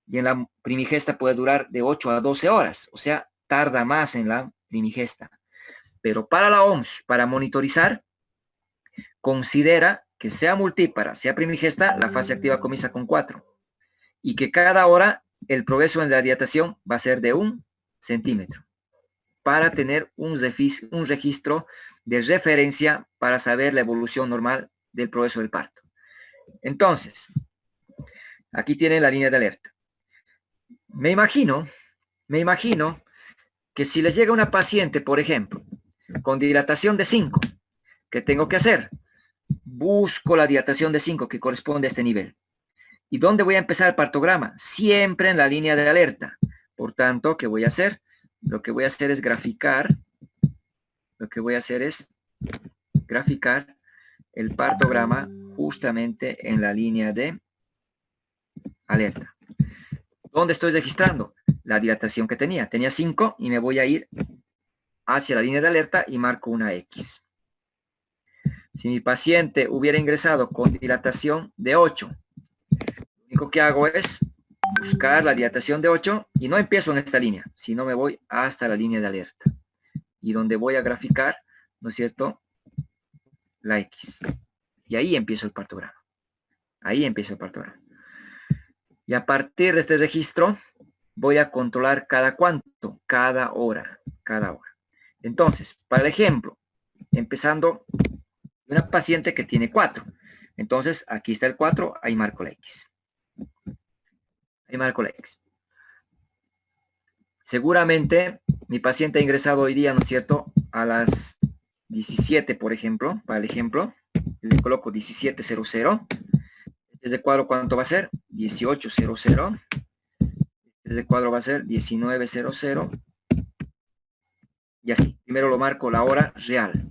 y en la primigesta puede durar de 8 a 12 horas, o sea, tarda más en la primigesta. Pero para la OMS, para monitorizar, considera que sea multípara, sea primigesta, la fase activa comienza con 4, y que cada hora el progreso en la dilatación va a ser de 1 centímetro, para tener un registro de referencia para saber la evolución normal del progreso del parto. Entonces, aquí tienen la línea de alerta. Me imagino que si les llega una paciente, por ejemplo, con dilatación de 5, ¿qué tengo que hacer? Busco la dilatación de 5 que corresponde a este nivel. ¿Y dónde voy a empezar el partograma? Siempre en la línea de alerta. Por tanto, ¿qué voy a hacer? Lo que voy a hacer es graficar. El partograma justamente en la línea de alerta. ¿Dónde estoy registrando? La dilatación que tenía. Tenía 5 y me voy a ir hacia la línea de alerta y marco una X. Si mi paciente hubiera ingresado con dilatación de 8, lo único que hago es buscar la dilatación de 8 y no empiezo en esta línea, sino me voy hasta la línea de alerta. Y donde voy a graficar, ¿no es cierto?, la X. Y ahí empiezo el partograma. Y a partir de este registro, voy a controlar cada cuánto, cada hora. Entonces, para el ejemplo, empezando una paciente que tiene 4. Entonces, aquí está el 4, ahí marco la X. Seguramente mi paciente ha ingresado hoy día, ¿no es cierto?, a las 17, por ejemplo, para el ejemplo, le coloco 17:00. Este cuadro, ¿cuánto va a ser? 18:00. Este cuadro va a ser 19:00. Y así, primero lo marco la hora real,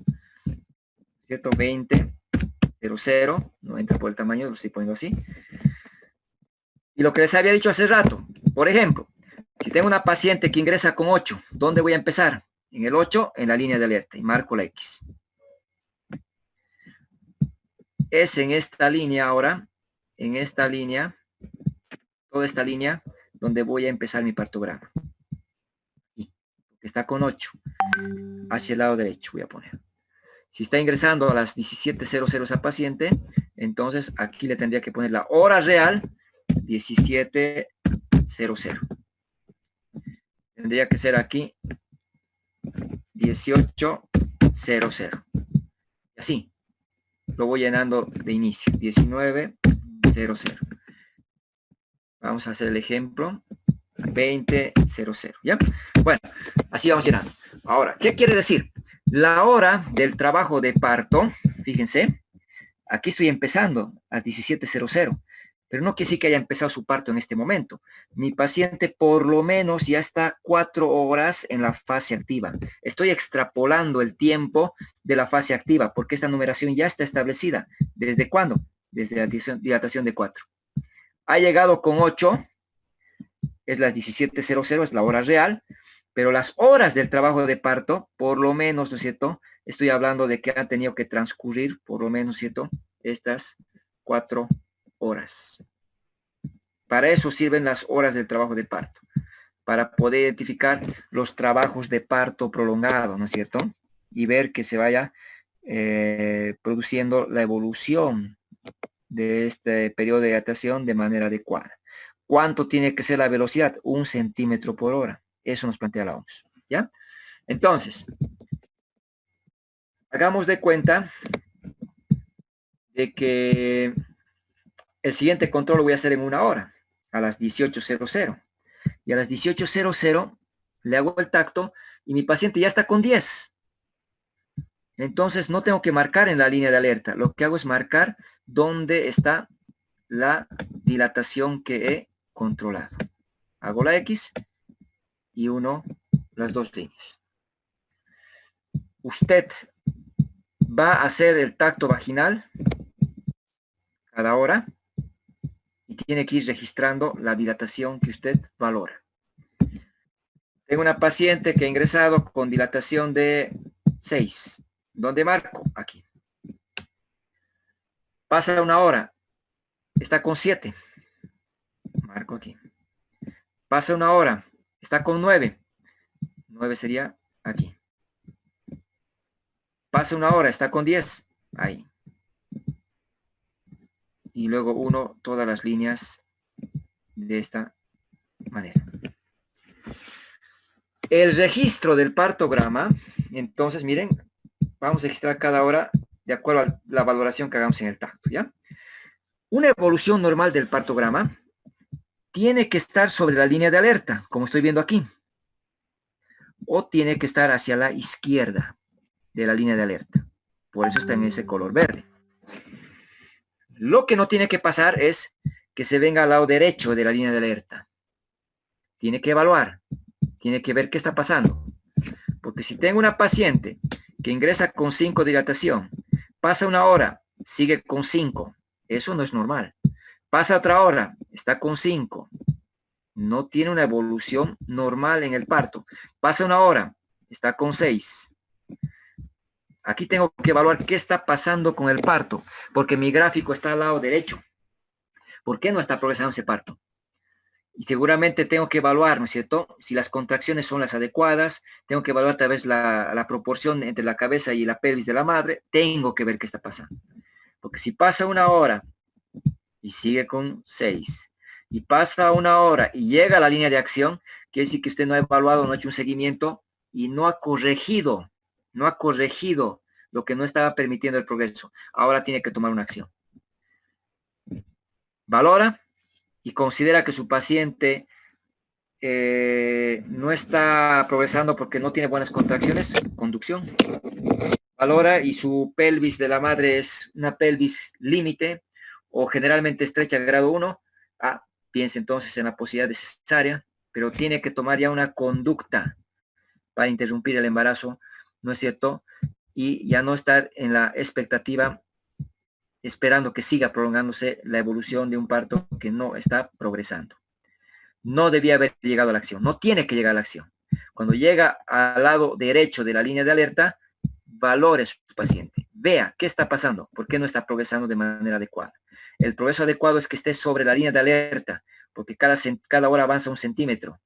¿cierto? 20:00, 90 por el tamaño, lo estoy poniendo así. Y lo que les había dicho hace rato, por ejemplo, si tengo una paciente que ingresa con 8, ¿dónde voy a empezar? En el 8, en la línea de alerta, y marco la X. Es en esta línea ahora, toda esta línea, donde voy a empezar mi partograma. Está con 8. Hacia el lado derecho voy a poner. Si está ingresando a las 17:00 esa paciente, entonces aquí le tendría que poner la hora real, 17:00. Tendría que ser aquí 18:00. Y así lo voy llenando de inicio, 19:00. Vamos a hacer el ejemplo, 20:00, ¿ya? Bueno, así vamos llenando. Ahora, ¿qué quiere decir? La hora del trabajo de parto, fíjense, aquí estoy empezando a 17:00, pero no quiere decir que haya empezado su parto en este momento. Mi paciente por lo menos ya está 4 horas en la fase activa. Estoy extrapolando el tiempo de la fase activa, porque esta numeración ya está establecida. ¿Desde cuándo? Desde la dilatación de 4. Ha llegado con 8, es las 17:00, es la hora real, pero las horas del trabajo de parto, por lo menos, ¿no es cierto?, estoy hablando de que han tenido que transcurrir, por lo menos, ¿cierto?, estas 4 horas. Para eso sirven las horas del trabajo de parto, para poder identificar los trabajos de parto prolongado, ¿no es cierto?, y ver que se vaya produciendo la evolución de este periodo de dilatación de manera adecuada. ¿Cuánto tiene que ser la velocidad? 1 centímetro por hora. Eso nos plantea la OMS, ¿ya? Entonces, hagamos de cuenta de que el siguiente control lo voy a hacer en 1 hora, a las 18:00. Y a las 18:00 le hago el tacto y mi paciente ya está con 10. Entonces no tengo que marcar en la línea de alerta. Lo que hago es marcar dónde está la dilatación que he controlado. Hago la X y uno las dos líneas. Usted va a hacer el tacto vaginal cada hora y tiene que ir registrando la dilatación que usted valora. Tengo una paciente que ha ingresado con dilatación de 6. ¿Dónde marco? Aquí. Pasa una hora. Está con 7. Marco aquí. Pasa una hora. Está con 9. 9 sería aquí. Pasa una hora. Está con 10. Ahí. Y luego uno todas las líneas de esta manera. El registro del partograma, entonces miren, vamos a registrar cada hora de acuerdo a la valoración que hagamos en el tacto, ¿ya? Una evolución normal del partograma tiene que estar sobre la línea de alerta, como estoy viendo aquí, o tiene que estar hacia la izquierda de la línea de alerta. Por eso está en ese color verde. Lo que no tiene que pasar es que se venga al lado derecho de la línea de alerta. Tiene que evaluar, tiene que ver qué está pasando. Porque si tengo una paciente que ingresa con 5 de dilatación, pasa una hora, sigue con 5, eso no es normal. Pasa otra hora, está con 5, no tiene una evolución normal en el parto. Pasa una hora, está con 6. Aquí tengo que evaluar qué está pasando con el parto, porque mi gráfico está al lado derecho. ¿Por qué no está progresando ese parto? Y seguramente tengo que evaluar, ¿no es cierto? Si las contracciones son las adecuadas, tengo que evaluar tal vez la proporción entre la cabeza y la pelvis de la madre, tengo que ver qué está pasando. Porque si pasa una hora y sigue con 6, y pasa una hora y llega a la línea de acción, quiere decir que usted no ha evaluado, no ha hecho un seguimiento y no ha corregido lo que no estaba permitiendo el progreso. Ahora tiene que tomar una acción. Valora y considera que su paciente no está progresando porque no tiene buenas contracciones, conducción. Valora y su pelvis de la madre es una pelvis límite o generalmente estrecha grado 1. Piense entonces en la posibilidad de cesárea, pero tiene que tomar ya una conducta para interrumpir el embarazo, ¿no es cierto? Y ya no estar en la expectativa esperando que siga prolongándose la evolución de un parto que no está progresando. No debía haber llegado a la acción, no tiene que llegar a la acción. Cuando llega al lado derecho de la línea de alerta, valore a su paciente, vea qué está pasando, por qué no está progresando de manera adecuada. El progreso adecuado es que esté sobre la línea de alerta, porque cada hora avanza 1 centímetro.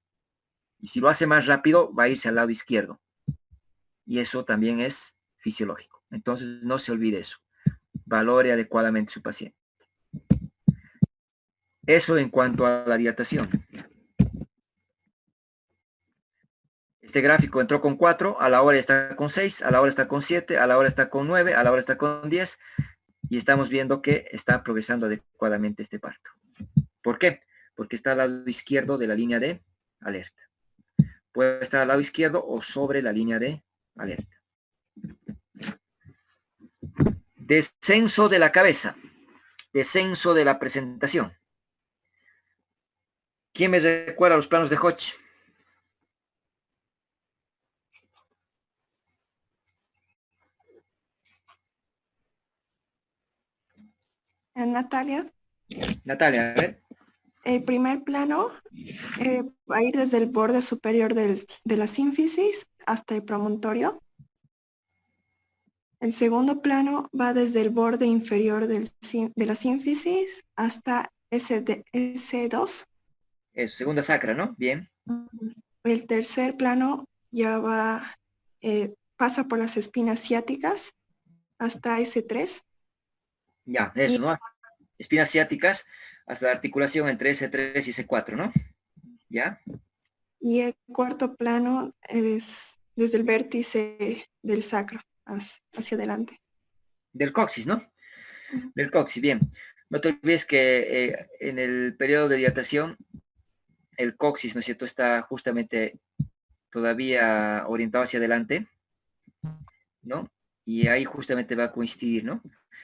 Y si lo hace más rápido, va a irse al lado izquierdo. Y eso también es fisiológico. Entonces, no se olvide eso. Valore adecuadamente su paciente. Eso en cuanto a la dilatación. Este gráfico entró con 4, a la hora está con 6, a la hora está con 7, a la hora está con 9, a la hora está con 10. Y estamos viendo que está progresando adecuadamente este parto. ¿Por qué? Porque está al lado izquierdo de la línea de alerta. Puede estar al lado izquierdo o sobre la línea de alerta. Descenso de la cabeza. Descenso de la presentación. ¿Quién me recuerda los planos de Hodge? Natalia, Natalia, a ver. el primer plano va a ir desde el borde superior de la sínfisis hasta el promontorio. El segundo plano va desde el borde inferior de la sínfisis hasta S2. Eso, segunda sacra, ¿no? Bien. El tercer plano ya va, pasa por las espinas ciáticas hasta S3. Ya, eso, ¿no? Espinas ciáticas hasta la articulación entre S3 y S4, ¿no? ¿Ya? Y el cuarto plano es desde el vértice del sacro hacia adelante. Del coxis, ¿no? Del coxis, bien. No te olvides que en el periodo de dilatación, el coxis, ¿no es cierto?, está justamente todavía orientado hacia adelante, ¿no? Y ahí justamente va a coincidir, ¿no?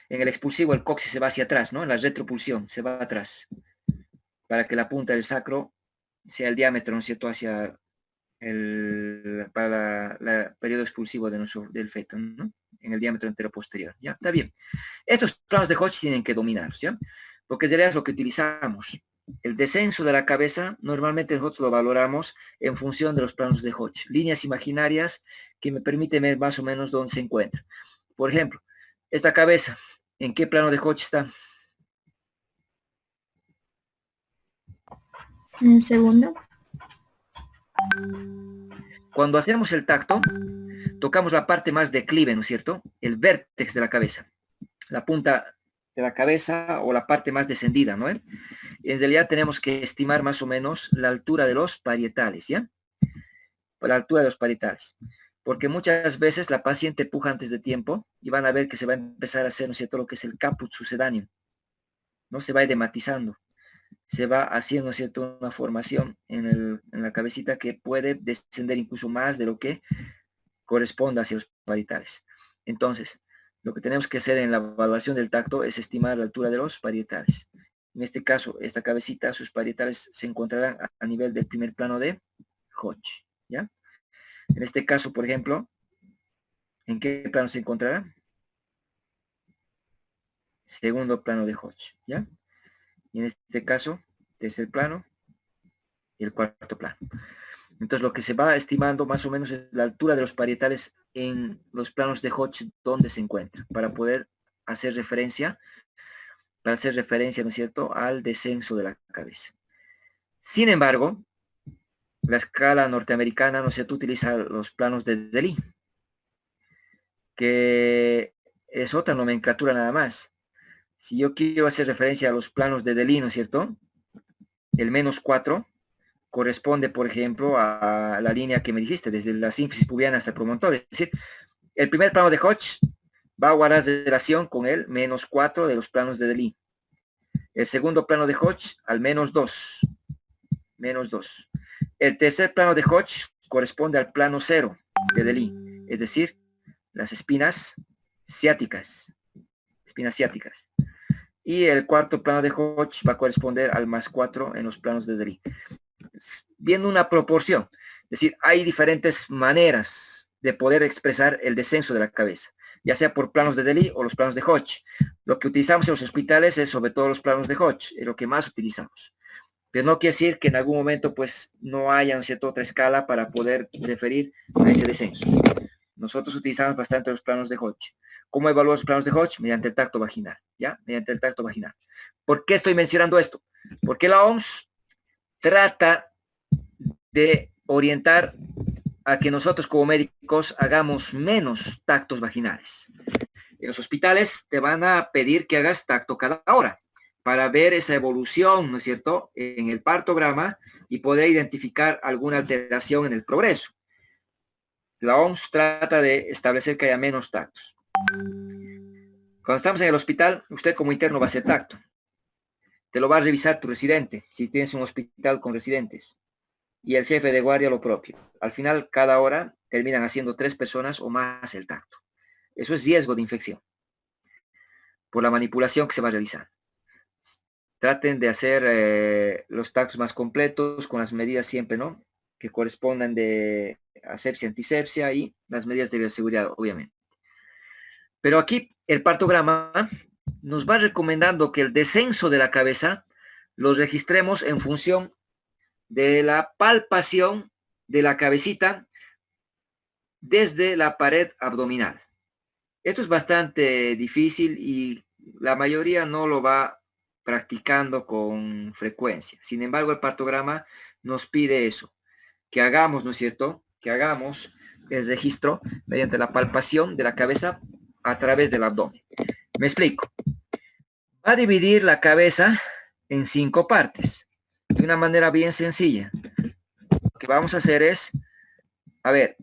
En el expulsivo el coxis se va hacia atrás, ¿no? En la retropulsión se va atrás, para que la punta del sacro sea el diámetro, ¿no es cierto?, hacia para el periodo expulsivo del feto, ¿no? En el diámetro entero posterior, ¿ya? Está bien. Estos planos de Hodge tienen que dominarlos, ¿ya? lo que sería es lo que utilizamos. El descenso de la cabeza, normalmente nosotros lo valoramos en función de los planos de Hodge. Líneas imaginarias que me permiten ver más o menos dónde se encuentra. Por ejemplo, esta cabeza, ¿en qué plano de Hodge está? En el segundo. Cuando hacemos el tacto, tocamos la parte más declive, ¿no es cierto? El vértex de la cabeza. La punta de la cabeza o la parte más descendida, ¿no? En realidad tenemos que estimar más o menos la altura de los parietales, ¿ya? La altura de los parietales. Porque muchas veces la paciente puja antes de tiempo y van a ver que se va a empezar a hacer, ¿no es cierto?, lo que es el caput sucedáneo, ¿no? Se va edematizando. Se va haciendo, ¿no es cierto?, una formación en la cabecita que puede descender incluso más de lo que corresponde hacia los parietales. Entonces, lo que tenemos que hacer en la evaluación del tacto es estimar la altura de los parietales. En este caso, esta cabecita, sus parietales se encontrarán a nivel del primer plano de Hodge, ¿ya? En este caso, por ejemplo, ¿en qué plano se encontrará? Segundo plano de Hodge, ¿ya? Y en este caso, tercer plano y el cuarto plano. Entonces, lo que se va estimando más o menos es la altura de los parietales en los planos de Hodge donde se encuentra, para poder hacer referencia, ¿no es cierto?, al descenso de la cabeza. Sin embargo, la escala norteamericana, ¿no es cierto?, utiliza los planos de Delis, que es otra nomenclatura nada más. Si yo quiero hacer referencia a los planos de Delis, ¿no es cierto?, el -4 corresponde, por ejemplo, a la línea que me dijiste, desde la sínfisis pubiana hasta el promontorio. Es decir, el primer plano de Hodge va a guardar relación con el -4 de los planos de Delis. El segundo plano de Hodge al -2. El tercer plano de Hodge corresponde al plano 0 de Delis, es decir, las espinas ciáticas. Y el cuarto plano de Hodge va a corresponder al +4 en los planos de Delis. Viendo una proporción, es decir, hay diferentes maneras de poder expresar el descenso de la cabeza, ya sea por planos de Delis o los planos de Hodge. Lo que utilizamos en los hospitales es sobre todo los planos de Hodge, es lo que más utilizamos. Pero no quiere decir que en algún momento pues no haya, ¿no es cierto?, otra escala para poder referir a ese descenso. Nosotros utilizamos bastante los planos de Hodge. ¿Cómo evaluamos los planos de Hodge? Mediante el tacto vaginal, ¿ya? Mediante el tacto vaginal. ¿Por qué estoy mencionando esto? Porque la OMS trata de orientar a que nosotros como médicos hagamos menos tactos vaginales. En los hospitales te van a pedir que hagas tacto cada hora para ver esa evolución, ¿no es cierto?, en el partograma y poder identificar alguna alteración en el progreso. La OMS trata de establecer que haya menos tactos. Cuando estamos en el hospital, usted como interno va a hacer tacto. Te lo va a revisar tu residente, si tienes un hospital con residentes. Y el jefe de guardia lo propio. Al final, cada hora terminan haciendo 3 personas o más el tacto. Eso es riesgo de infección por la manipulación que se va a realizar. Traten de hacer los tactos más completos con las medidas siempre, ¿no?, que correspondan de asepsia, antisepsia y las medidas de bioseguridad, obviamente. Pero aquí el partograma nos va recomendando que el descenso de la cabeza lo registremos en función de la palpación de la cabecita desde la pared abdominal. Esto es bastante difícil y la mayoría no lo va practicando con frecuencia. Sin embargo, el partograma nos pide eso, que hagamos, ¿no es cierto?, que hagamos el registro mediante la palpación de la cabeza a través del abdomen. Me explico. Va a dividir la cabeza en 5 partes, de una manera bien sencilla. Lo que vamos a hacer es, a ver,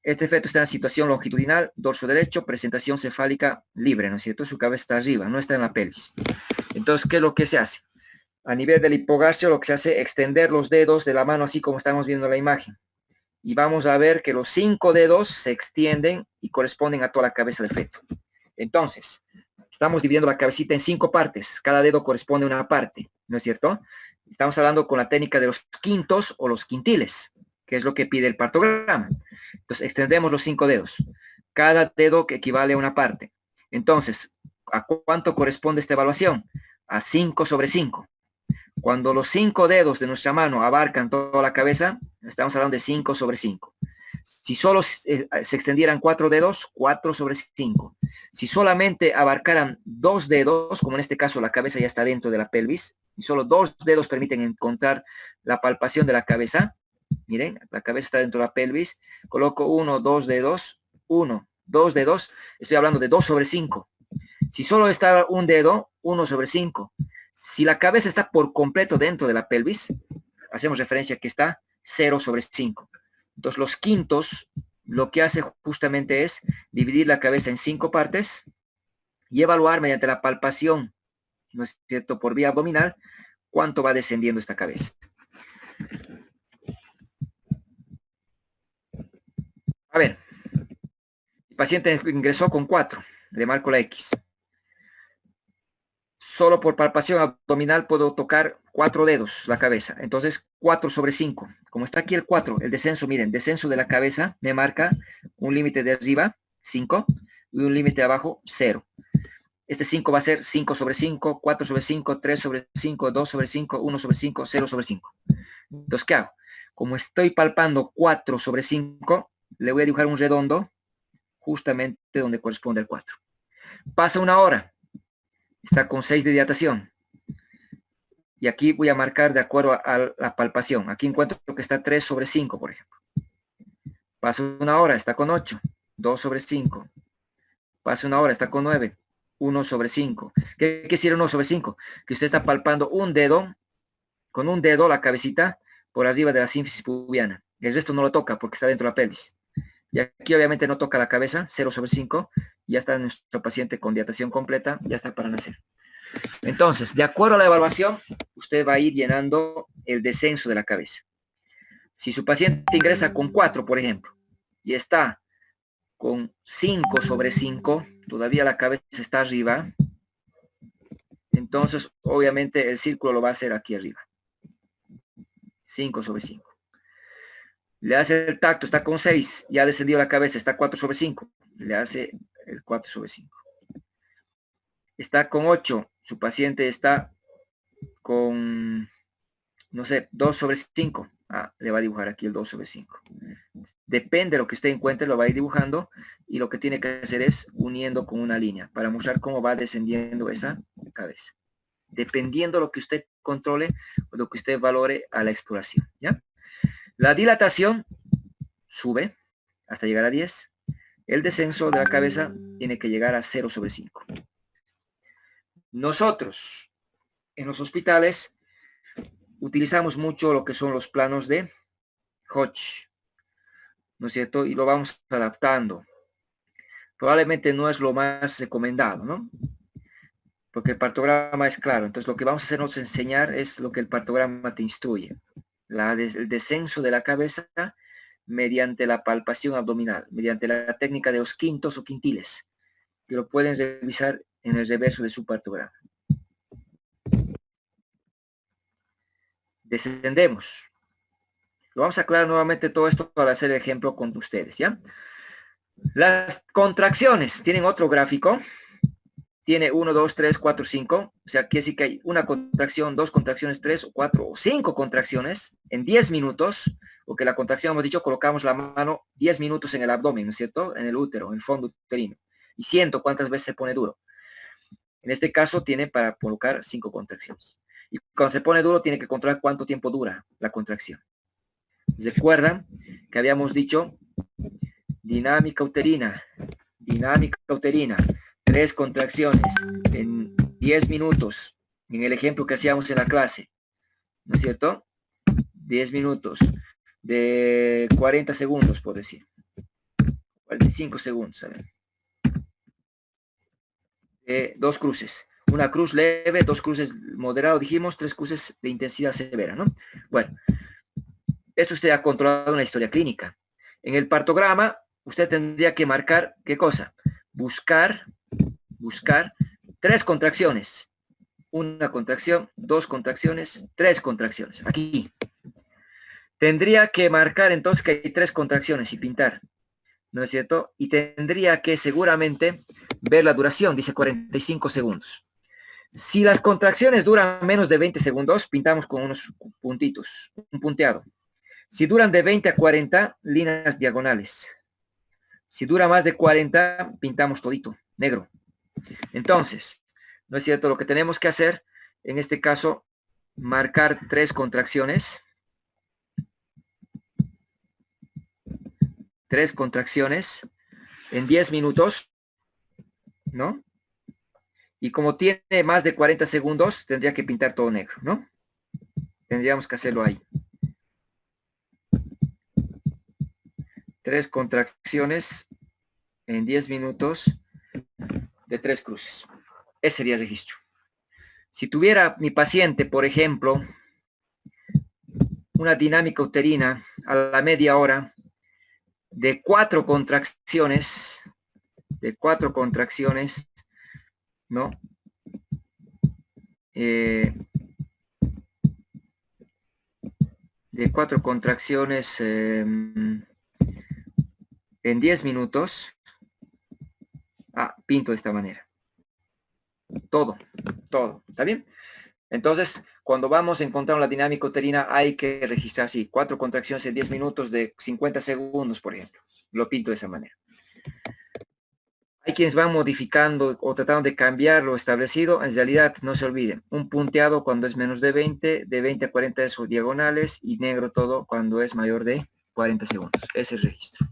este feto está en situación longitudinal, dorso derecho, presentación cefálica libre, ¿no es cierto? Su cabeza está arriba, no está en la pelvis. Entonces, ¿qué es lo que se hace? A nivel del hipogastreo, lo que se hace es extender los dedos de la mano, así como estamos viendo en la imagen. Y vamos a ver que los 5 dedos se extienden y corresponden a toda la cabeza del feto. Entonces, estamos dividiendo la cabecita en 5 partes. Cada dedo corresponde a una parte, ¿no es cierto? Estamos hablando con la técnica de los quintos o los quintiles, que es lo que pide el partograma. Entonces, extendemos los 5 dedos. Cada dedo que equivale a una parte. Entonces, ¿a cuánto corresponde esta evaluación? a 5 sobre 5. Cuando los 5 dedos de nuestra mano abarcan toda la cabeza, estamos hablando de 5 sobre 5. Si solo se extendieran 4 dedos, 4 sobre 5. Si solamente abarcaran 2 dedos, como en este caso la cabeza ya está dentro de la pelvis, y solo 2 dedos permiten encontrar la palpación de la cabeza, miren, la cabeza está dentro de la pelvis, coloco 1, 2 dedos, 1, 2 dedos, estoy hablando de 2 sobre 5. Si solo está un dedo, 1 sobre 5. Si la cabeza está por completo dentro de la pelvis, hacemos referencia a que está 0 sobre 5. Entonces los quintos lo que hace justamente es dividir la cabeza en 5 partes y evaluar mediante la palpación, ¿no es cierto?, por vía abdominal, cuánto va descendiendo esta cabeza. A ver, el paciente ingresó con 4, le marco la X. Solo por palpación abdominal puedo tocar 4 dedos la cabeza. Entonces 4 sobre 5. Como está aquí el 4, el descenso, miren, descenso de la cabeza me marca un límite de arriba, 5, y un límite de abajo, 0. Este 5 va a ser 5 sobre 5, 4 sobre 5, 3 sobre 5, 2 sobre 5, 1 sobre 5, 0 sobre 5. Entonces, ¿qué hago? Como estoy palpando 4 sobre 5, le voy a dibujar un redondo justamente donde corresponde al 4. Pasa una hora. Está con 6 de dilatación. Y aquí voy a marcar de acuerdo a la palpación. Aquí encuentro que está 3 sobre 5, por ejemplo. Pasa una hora, está con 8. 2 sobre 5. Pasa una hora, está con 9. 1 sobre 5. ¿Qué quiere decir 1 sobre 5? Que usted está palpando un dedo, con un dedo la cabecita por arriba de la sínfisis pubiana. El resto no lo toca porque está dentro de la pelvis. Y aquí obviamente no toca la cabeza, 0 sobre 5. Ya está nuestro paciente con dilatación completa, ya está para nacer. Entonces, de acuerdo a la evaluación, usted va a ir llenando el descenso de la cabeza. Si su paciente ingresa con 4, por ejemplo, y está con 5 sobre 5, todavía la cabeza está arriba, entonces obviamente el círculo lo va a hacer aquí arriba. 5 sobre 5. Le hace el tacto, está con 6, ya ha descendido la cabeza, está 4 sobre 5. Le hace el 4 sobre 5. Está con 8, su paciente está con, no sé, 2 sobre 5. Le va a dibujar aquí el 2 sobre 5. Depende de lo que usted encuentre, lo va a ir dibujando y lo que tiene que hacer es uniendo con una línea para mostrar cómo va descendiendo esa cabeza. Dependiendo de lo que usted controle o lo que usted valore a la exploración, ¿ya? La dilatación sube hasta llegar a 10. El descenso de la cabeza tiene que llegar a 0 sobre 5. Nosotros, en los hospitales, utilizamos mucho lo que son los planos de Hodge, ¿no es cierto? Y lo vamos adaptando. Probablemente no es lo más recomendado, ¿no? Porque el partograma es claro. Entonces lo que vamos a hacernos enseñar es lo que el partograma te instruye. El descenso de la cabeza mediante la palpación abdominal, mediante la técnica de los quintos o quintiles, que lo pueden revisar en el reverso de su partograma. Descendemos. Lo vamos a aclarar nuevamente todo esto para hacer el ejemplo con ustedes, ¿ya? Las contracciones tienen otro gráfico. Tiene 1, 2, 3, 4, 5. O sea, quiere decir que hay una contracción, 2 contracciones, 3, 4 o 5 contracciones en 10 minutos. Porque la contracción, hemos dicho, colocamos la mano 10 minutos en el abdomen, ¿no es cierto? En el útero, en el fondo uterino. Y siento cuántas veces se pone duro. En este caso tiene para colocar 5 contracciones. Y cuando se pone duro tiene que controlar cuánto tiempo dura la contracción. ¿Recuerdan que habíamos dicho dinámica uterina? Dinámica uterina. 3 contracciones en 10 minutos. En el ejemplo que hacíamos en la clase. ¿No es cierto? 10 minutos. De 40 segundos, por decir. 45 segundos, a ver. 2 cruces. Una cruz leve, 2 cruces moderado, dijimos, 3 cruces de intensidad severa, ¿no? Bueno, esto usted ha controlado una historia clínica. En el partograma, usted tendría que marcar, ¿qué cosa? Buscar 3 contracciones. Una contracción, 2 contracciones, 3 contracciones. Aquí. Tendría que marcar entonces que hay 3 contracciones y pintar. ¿No es cierto? Y tendría que seguramente ver la duración, dice 45 segundos. Si las contracciones duran menos de 20 segundos, pintamos con unos puntitos, un punteado. Si duran de 20 a 40, líneas diagonales. Si dura más de 40, pintamos todito, negro. Entonces, ¿no es cierto? Lo que tenemos que hacer, en este caso, marcar 3 contracciones. 3 contracciones en 10 minutos, ¿no? Y como tiene más de 40 segundos, tendría que pintar todo negro, ¿no? Tendríamos que hacerlo ahí. 3 contracciones en 10 minutos de 3 cruces. Ese sería el registro. Si tuviera mi paciente, por ejemplo, una dinámica uterina a la media hora de 4 contracciones, ¿no? De 4 contracciones en 10 minutos. Pinto de esta manera. Todo, ¿está bien? Entonces, cuando vamos a encontrar la dinámica uterina, hay que registrar así, 4 contracciones en 10 minutos de 50 segundos, por ejemplo. Lo pinto de esa manera. Hay quienes van modificando o tratando de cambiar lo establecido. En realidad, no se olviden, un punteado cuando es menos de 20 a 40 esos diagonales y negro todo cuando es mayor de 40 segundos. Ese es el registro.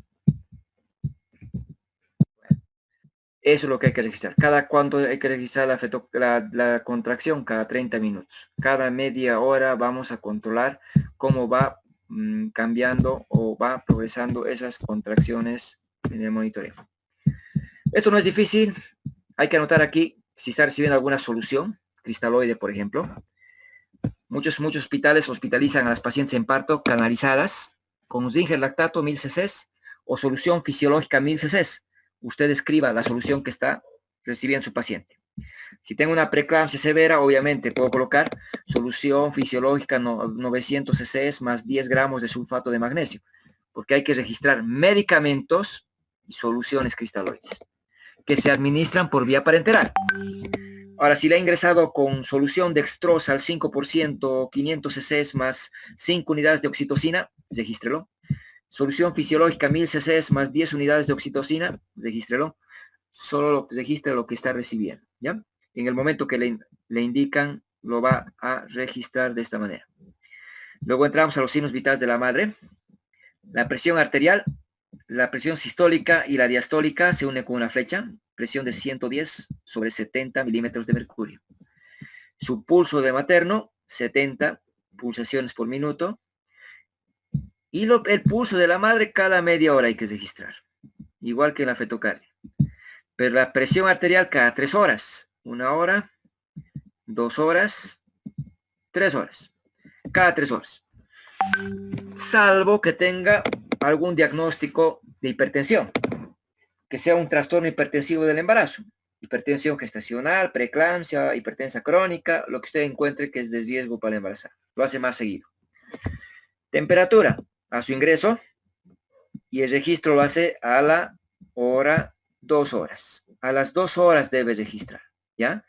Eso es lo que hay que registrar. ¿Cada cuánto hay que registrar la contracción? Cada 30 minutos. Cada media hora vamos a controlar cómo va cambiando o va progresando esas contracciones en el monitoreo. Esto no es difícil. Hay que anotar aquí si está recibiendo alguna solución, cristaloide, por ejemplo. Muchos hospitales hospitalizan a las pacientes en parto canalizadas con Zinger lactato 1000 cc o solución fisiológica 1000 cc. Usted escriba la solución que está recibiendo su paciente. Si tengo una preeclampsia severa, obviamente puedo colocar solución fisiológica 900 cc más 10 gramos de sulfato de magnesio, porque hay que registrar medicamentos y soluciones cristaloides que se administran por vía parenteral. Ahora, si le ha ingresado con solución dextrosa al 5%, 500 cc más 5 unidades de oxitocina, regístrelo. Solución fisiológica 1000 cc más 10 unidades de oxitocina, regístrelo. Solo registre lo que está recibiendo, ¿ya? En el momento que le indican, lo va a registrar de esta manera. Luego entramos a los signos vitales de la madre. La presión arterial, la presión sistólica y la diastólica se unen con una flecha. Presión de 110 sobre 70 milímetros de mercurio. Su pulso de materno, 70 pulsaciones por minuto. Y el pulso de la madre cada media hora hay que registrar. Igual que en la fetocardia. Pero la presión arterial cada 3 horas. 1 hora, 2 horas, 3 horas. Cada 3 horas. Salvo que tenga algún diagnóstico de hipertensión. Que sea un trastorno hipertensivo del embarazo. Hipertensión gestacional, preeclampsia, hipertensa crónica, lo que usted encuentre que es de riesgo para embarazar. Lo hace más seguido. Temperatura a su ingreso y el registro lo hace a la hora 2 horas. A las 2 horas debe registrar, ¿ya?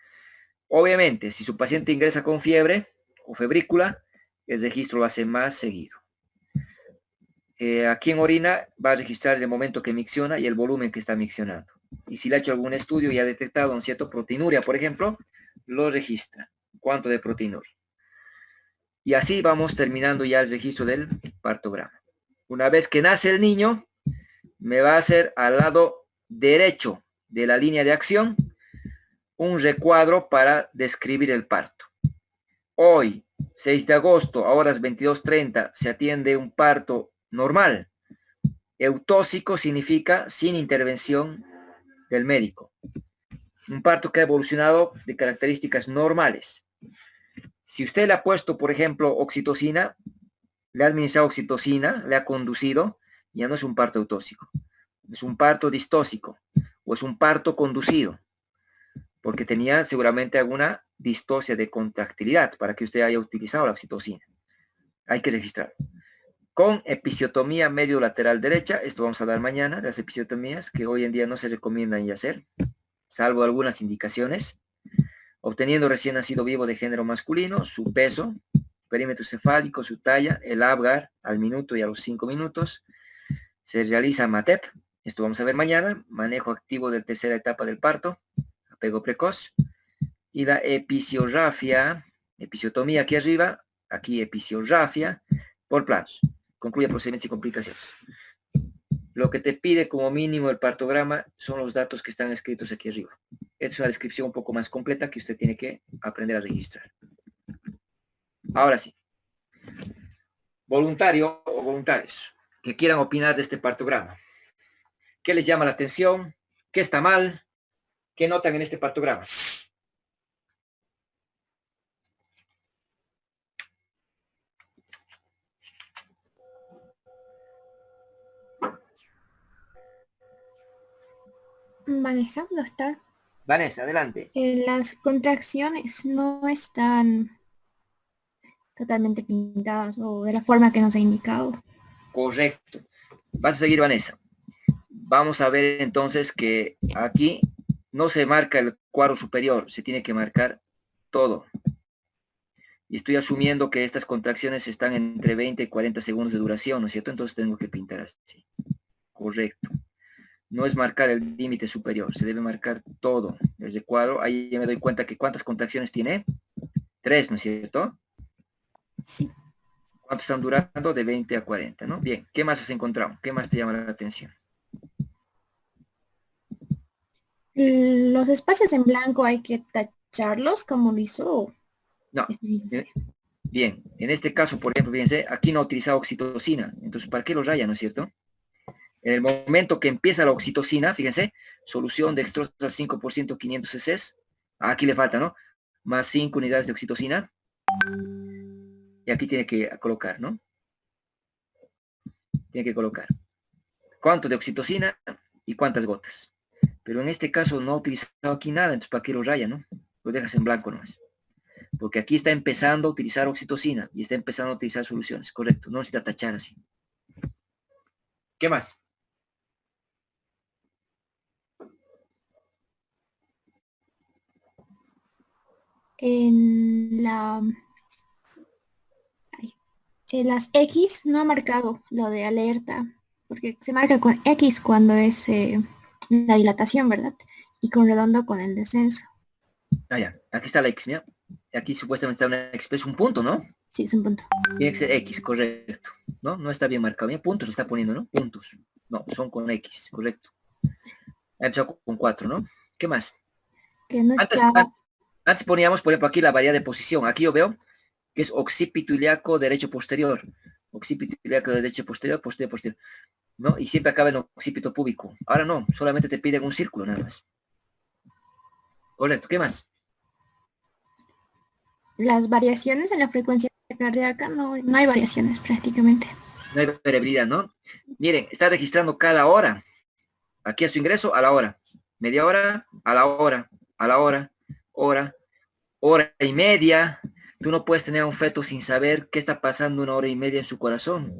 Obviamente, si su paciente ingresa con fiebre o febrícula, el registro lo hace más seguido. Aquí en orina va a registrar el momento que micciona y el volumen que está miccionando. Y si le ha hecho algún estudio y ha detectado un cierto proteinuria, por ejemplo, lo registra. ¿Cuánto de proteinuria? Y así vamos terminando ya el registro del partograma. Una vez que nace el niño, me va a hacer al lado derecho de la línea de acción un recuadro para describir el parto. Hoy, 6 de agosto, a horas 22:30, se atiende un parto normal. Eutóxico significa sin intervención del médico. Un parto que ha evolucionado de características normales. Si usted le ha puesto, por ejemplo, oxitocina, le ha administrado oxitocina, le ha conducido, ya no es un parto eutóxico. Es un parto distóxico o es un parto conducido, porque tenía seguramente alguna distosia de contractilidad para que usted haya utilizado la oxitocina. Hay que registrar. Con episiotomía medio lateral derecha, esto vamos a dar mañana, las episiotomías que hoy en día no se recomiendan ya hacer, salvo algunas indicaciones. obteniendo recién nacido vivo de género masculino, su peso, perímetro cefálico, su talla, el Apgar al minuto y a los 5 minutos. Se realiza MATEP, esto vamos a ver mañana, manejo activo de tercera etapa del parto, apego precoz, y la episiografía, episiotomía aquí arriba, aquí episiografía, por planos. Concluye procedimientos y complicaciones. Lo que te pide como mínimo el partograma son los datos que están escritos aquí arriba. Esta es una descripción un poco más completa que usted tiene que aprender a registrar. Ahora sí. Voluntario o voluntarios que quieran opinar de este partograma. ¿Qué les llama la atención? ¿Qué está mal? ¿Qué notan en este partograma? Vanessa, ¿no está? Vanessa, adelante. Las contracciones no están totalmente pintadas o de la forma que nos ha indicado. Correcto. Vas a seguir, Vanessa. Vamos a ver entonces que aquí no se marca el cuadro superior, se tiene que marcar todo. Y estoy asumiendo que estas contracciones están entre 20 y 40 segundos de duración, ¿no es cierto? Entonces tengo que pintar así. Correcto. No es marcar el límite superior, se debe marcar todo el recuadro. Ahí ya me doy cuenta que ¿cuántas contracciones tiene? 3, ¿no es cierto? Sí. ¿Cuánto están durando? De 20 a 40, ¿no? Bien, ¿qué más has encontrado? ¿Qué más te llama la atención? Los espacios en blanco hay que tacharlos como lo hizo. No. Bien, en este caso, por ejemplo, fíjense, aquí no ha utilizado oxitocina. Entonces, ¿para qué lo raya, no es cierto? En el momento que empieza la oxitocina, fíjense, solución dextrosa 5% 500 cc. Aquí le falta, ¿no? Más 5 unidades de oxitocina. Y aquí tiene que colocar, ¿no? Tiene que colocar. ¿Cuánto de oxitocina y cuántas gotas? Pero en este caso no ha utilizado aquí nada, entonces ¿para qué lo raya, no? Lo dejas en blanco nomás. Porque aquí está empezando a utilizar oxitocina y está empezando a utilizar soluciones, correcto. No necesita tachar así. ¿Qué más? En las X no ha marcado lo de alerta, porque se marca con X cuando es la dilatación, ¿verdad? Y con redondo con el descenso. Ah, ya. Aquí está la X, ¿ya? Aquí supuestamente está una X, es un punto, ¿no? Sí, es un punto. Tiene que ser X, correcto. ¿No? No está bien marcado. Mira, puntos le está poniendo, ¿no? Puntos. No, son con X, correcto. Ha empezado con 4, ¿no? ¿Qué más? Que no está... Antes poníamos, por ejemplo, aquí la variedad de posición. Aquí yo veo que es occipito ilíaco derecho posterior. Occipito ilíaco derecho posterior, posterior, posterior. ¿No? Y siempre acaba en occipito púbico. Ahora no, solamente te piden un círculo nada más. Correcto, ¿qué más? Las variaciones en la frecuencia cardíaca no hay variaciones prácticamente. No hay variabilidad, ¿no? Miren, está registrando cada hora. Aquí a su ingreso, a la hora. Media hora, a la hora, a la hora, hora y media. Tú no puedes tener a un feto sin saber qué está pasando 1 hora y media en su corazón.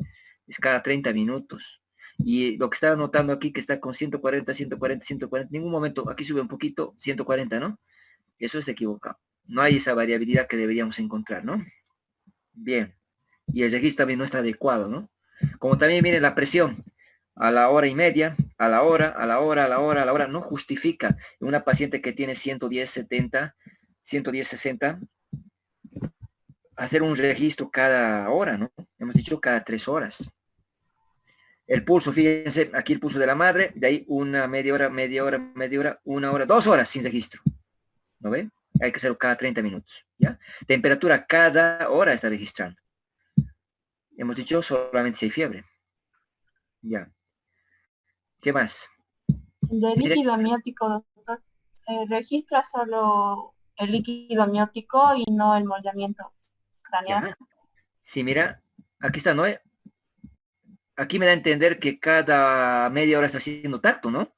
Es cada 30 minutos. Y lo que está notando aquí, que está con 140, 140, 140, en ningún momento, aquí sube un poquito, 140, ¿no? Eso es equivocado. No hay esa variabilidad que deberíamos encontrar, ¿no? Bien. Y el registro también no está adecuado, ¿no? Como también viene la presión, a la hora y media, a la hora, a la hora, a la hora, a la hora, no justifica en una paciente que tiene 110, 70, 110, 60, hacer un registro cada hora, ¿no? Hemos dicho cada 3 horas. El pulso, fíjense, aquí el pulso de la madre, de ahí una media hora, media hora, media hora, 1 hora, 2 horas sin registro. ¿No ven? Hay que hacerlo cada 30 minutos, ¿ya? Temperatura cada hora está registrando. Hemos dicho solamente si hay fiebre. Ya. ¿Qué más? De líquido amniótico, doctor. Registra solo el líquido amniótico y no el moldeamiento craneal. Ya. Sí, mira, aquí está, ¿no? Aquí me da a entender que cada media hora está haciendo tacto, ¿no?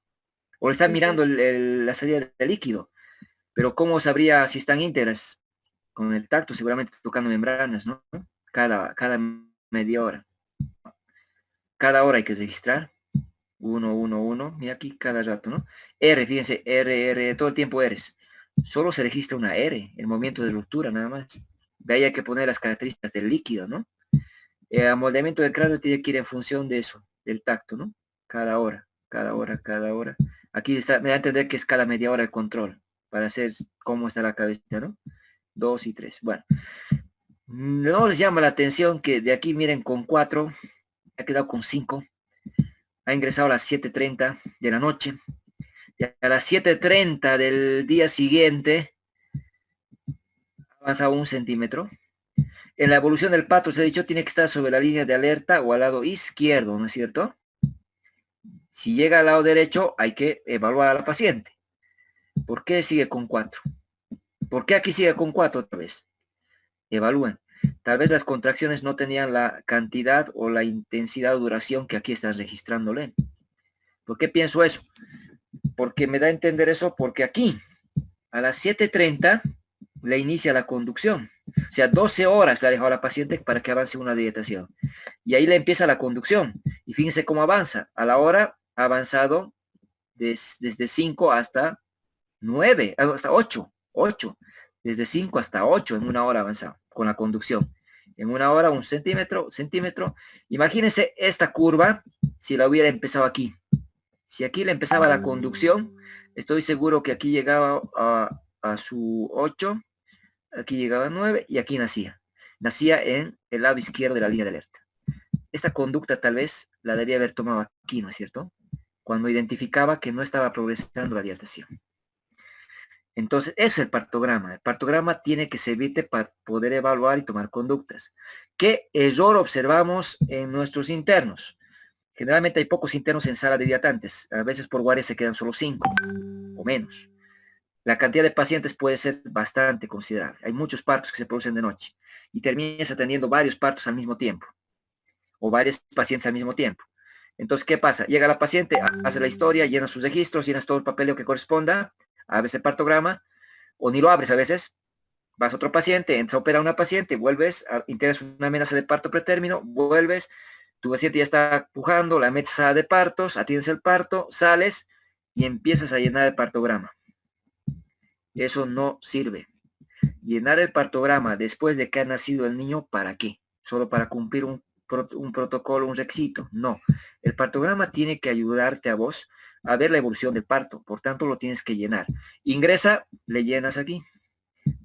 O está mirando la salida del líquido. Pero ¿cómo sabría si están íntegras? Con el tacto, seguramente tocando membranas, ¿no? Cada media hora. Cada hora hay que registrar. 1, 1, 1. Mira aquí cada rato, ¿no? R, fíjense, R, todo el tiempo R's. solo se registra una R, el momento de ruptura nada más. De ahí hay que poner las características del líquido, ¿no? El amoldamiento del cráneo tiene que ir en función de eso, del tacto, ¿no? Cada hora, cada hora, cada hora. Aquí está, me da a entender que es cada media hora el control, para hacer cómo está la cabeza, ¿no? 2 y 3. Bueno, no les llama la atención que de aquí, miren, con 4, ha quedado con 5, ha ingresado a las 7:30 de la noche, y a las 7:30 del día siguiente, ha avanzado 1 centímetro. En la evolución del pato, se ha dicho, tiene que estar sobre la línea de alerta o al lado izquierdo, ¿no es cierto? Si llega al lado derecho, hay que evaluar a la paciente. ¿Por qué sigue con 4? ¿Por qué aquí sigue con 4 otra vez? Evalúen. Tal vez las contracciones no tenían la cantidad o la intensidad o duración que aquí están registrándole. ¿Por qué pienso eso? Porque me da a entender eso, porque aquí, a las 7:30, le inicia la conducción. O sea, 12 horas le ha dejado a la paciente para que avance una dilatación. Y ahí le empieza la conducción. Y fíjense cómo avanza. A la hora ha avanzado desde 5 hasta 9, hasta 8. Desde 5 hasta 8 en una hora avanzado con la conducción. En una hora 1 centímetro. Imagínense esta curva si la hubiera empezado aquí. Si aquí le empezaba la conducción, estoy seguro que aquí llegaba a su 8, aquí llegaba a 9 y aquí nacía. Nacía en el lado izquierdo de la línea de alerta. Esta conducta tal vez la debía haber tomado aquí, ¿no es cierto? Cuando identificaba que no estaba progresando la dilatación. Entonces, eso es el partograma. El partograma tiene que servirte para poder evaluar y tomar conductas. ¿Qué error observamos en nuestros internos? Generalmente hay pocos internos en sala de dilatantes. A veces por guardia se quedan solo 5 o menos. La cantidad de pacientes puede ser bastante considerable. Hay muchos partos que se producen de noche y terminas atendiendo varios partos al mismo tiempo o varios pacientes al mismo tiempo. Entonces, ¿qué pasa? Llega la paciente, hace la historia, llena sus registros, llenas todo el papeleo que corresponda, abres el partograma o ni lo abres a veces. Vas a otro paciente, entras a operar a una paciente, vuelves, integras una amenaza de parto pretérmino, vuelves, tu paciente ya está pujando, la metes a sala de partos, atiendes el parto, sales y empiezas a llenar el partograma. Eso no sirve. Llenar el partograma después de que ha nacido el niño, ¿para qué? Solo para cumplir un protocolo, un requisito. No. El partograma tiene que ayudarte a vos a ver la evolución del parto. Por tanto, lo tienes que llenar. Ingresa, le llenas aquí.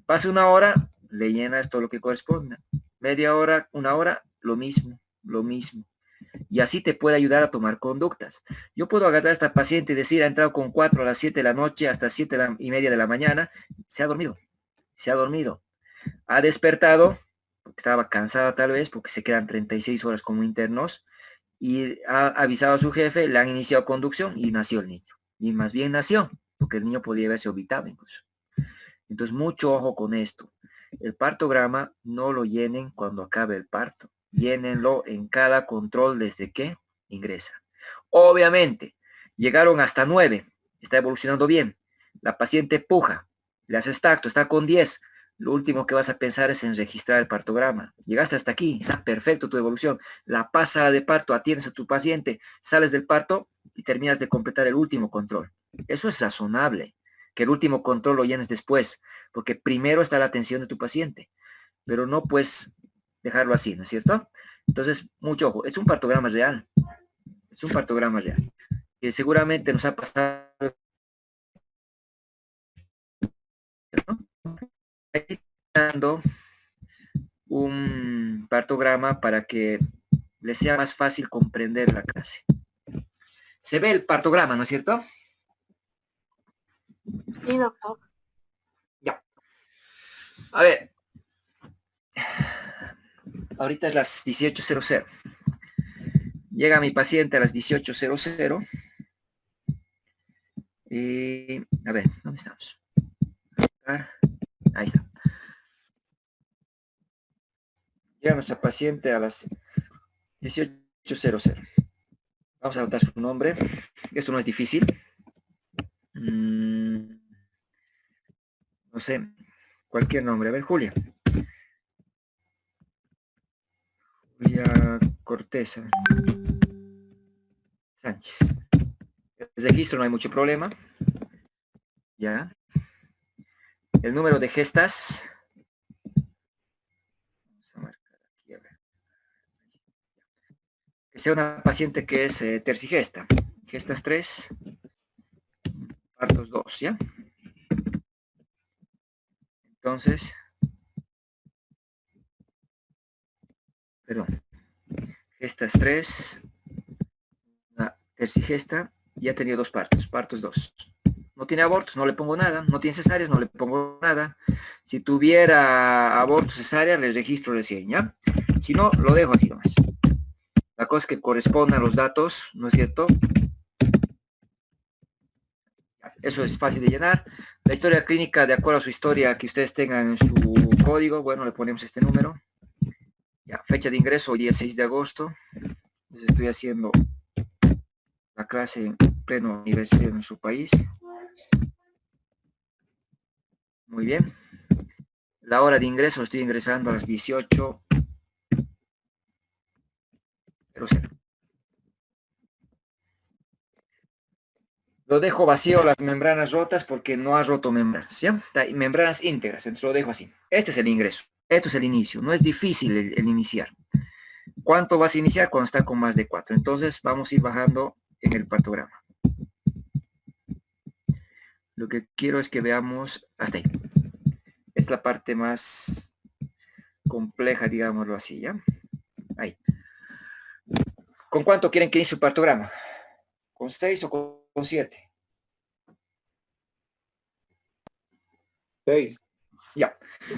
Pasa una hora, le llenas todo lo que corresponda. Media hora, una hora, lo mismo. Y así te puede ayudar a tomar conductas. Yo puedo agarrar a esta paciente y decir, ha entrado con 4 a las 7 de la noche hasta 7:30 de la mañana. Se ha dormido. Ha despertado, porque estaba cansada tal vez, porque se quedan 36 horas como internos, y ha avisado a su jefe, le han iniciado conducción y nació el niño. Y más bien nació, porque el niño podía haberse obitado incluso. Entonces, mucho ojo con esto. El partograma no lo llenen cuando acabe el parto. Llénenlo en cada control desde que ingresa. Obviamente, llegaron hasta 9. Está evolucionando bien. La paciente puja. Le haces tacto, está con 10. Lo último que vas a pensar es en registrar el partograma. Llegaste hasta aquí, está perfecto tu evolución. La pasa de parto, atiendes a tu paciente, sales del parto y terminas de completar el último control. Eso es razonable, que el último control lo llenes después, porque primero está la atención de tu paciente. Pero no puedes dejarlo así, ¿no es cierto? Entonces, mucho ojo, es un partograma real. Que seguramente nos ha pasado, ¿no? Dando un partograma para que les sea más fácil comprender la clase. Se ve el partograma, ¿no es cierto? Sí, doctor. Ya. A ver. Ahorita es las 18:00. Llega mi paciente a las 18:00. Y a ver, ¿dónde estamos? Ahí está. Llega nuestra paciente a las 18:00. Vamos a anotar su nombre. Esto no es difícil. No sé, cualquier nombre. A ver, Julia. Julia Cortés Sánchez. El registro no hay mucho problema. Ya. el número de gestas. Vamos a marcar aquí, a ver. Que sea una paciente que es tercigesta. Gestas 3, partos 2, ¿ya? Entonces, perdón, gestas 3, una tercigesta, y ha tenido 2 partos, partos 2. No tiene abortos, no le pongo nada. No tiene cesáreas, no le pongo nada. Si tuviera aborto cesárea, le registro recién, ¿ya? Si no, lo dejo así nomás. La cosa es que correspondan los datos, ¿no es cierto? Eso es fácil de llenar. La historia clínica, de acuerdo a su historia que ustedes tengan en su código, bueno, le ponemos este número. Ya, fecha de ingreso, hoy es 6 de agosto. Entonces estoy haciendo la clase en pleno aniversario en su país. Muy bien. La hora de ingreso, estoy ingresando a las 18:00. Lo dejo vacío las membranas rotas porque no ha roto membranas, ¿ya? Hay membranas íntegras, entonces lo dejo así. Este es el ingreso, esto es el inicio, no es difícil el iniciar. ¿Cuánto vas a iniciar? Cuando está con más de 4. Entonces vamos a ir bajando en el patograma. Lo que quiero es que veamos hasta ahí. Es la parte más compleja, digámoslo así, ¿ya? Ahí. ¿Con cuánto quieren que inicie su patograma? ¿Con 6 o con 7? 6. Ya.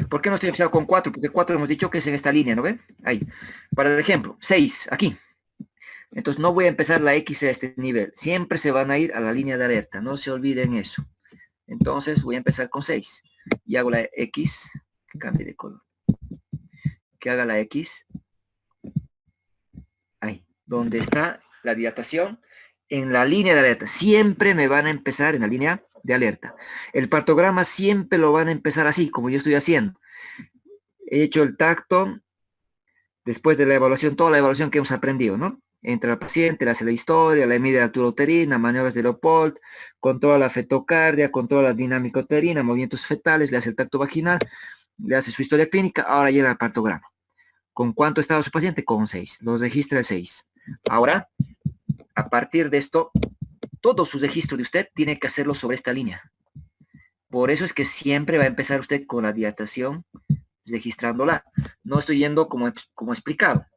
¿Por qué no estoy empezando con 4? Porque 4 hemos dicho que es en esta línea, ¿no ven? Ahí. Para el ejemplo, 6, aquí. Entonces no voy a empezar la X a este nivel. Siempre se van a ir a la línea de alerta. No se olviden eso. Entonces voy a empezar con 6. Y hago la X. Que cambie de color. Que haga la X. Ahí. Donde está la dilatación. En la línea de alerta. Siempre me van a empezar en la línea de alerta. El partograma siempre lo van a empezar así, como yo estoy haciendo. He hecho el tacto. Después de la evaluación, toda la evaluación que hemos aprendido, ¿no? Entra el paciente, le hace la historia, le mide la altura uterina, maniobras de Leopold, controla la fetocardia, controla la dinámica uterina, movimientos fetales, le hace el tacto vaginal, le hace su historia clínica, ahora llega al partograma. ¿Con cuánto estaba su paciente? Con 6. Los registra el 6. Ahora, a partir de esto, todo su registro de usted tiene que hacerlo sobre esta línea. Por eso es que siempre va a empezar usted con la dilatación registrándola. No estoy yendo como explicado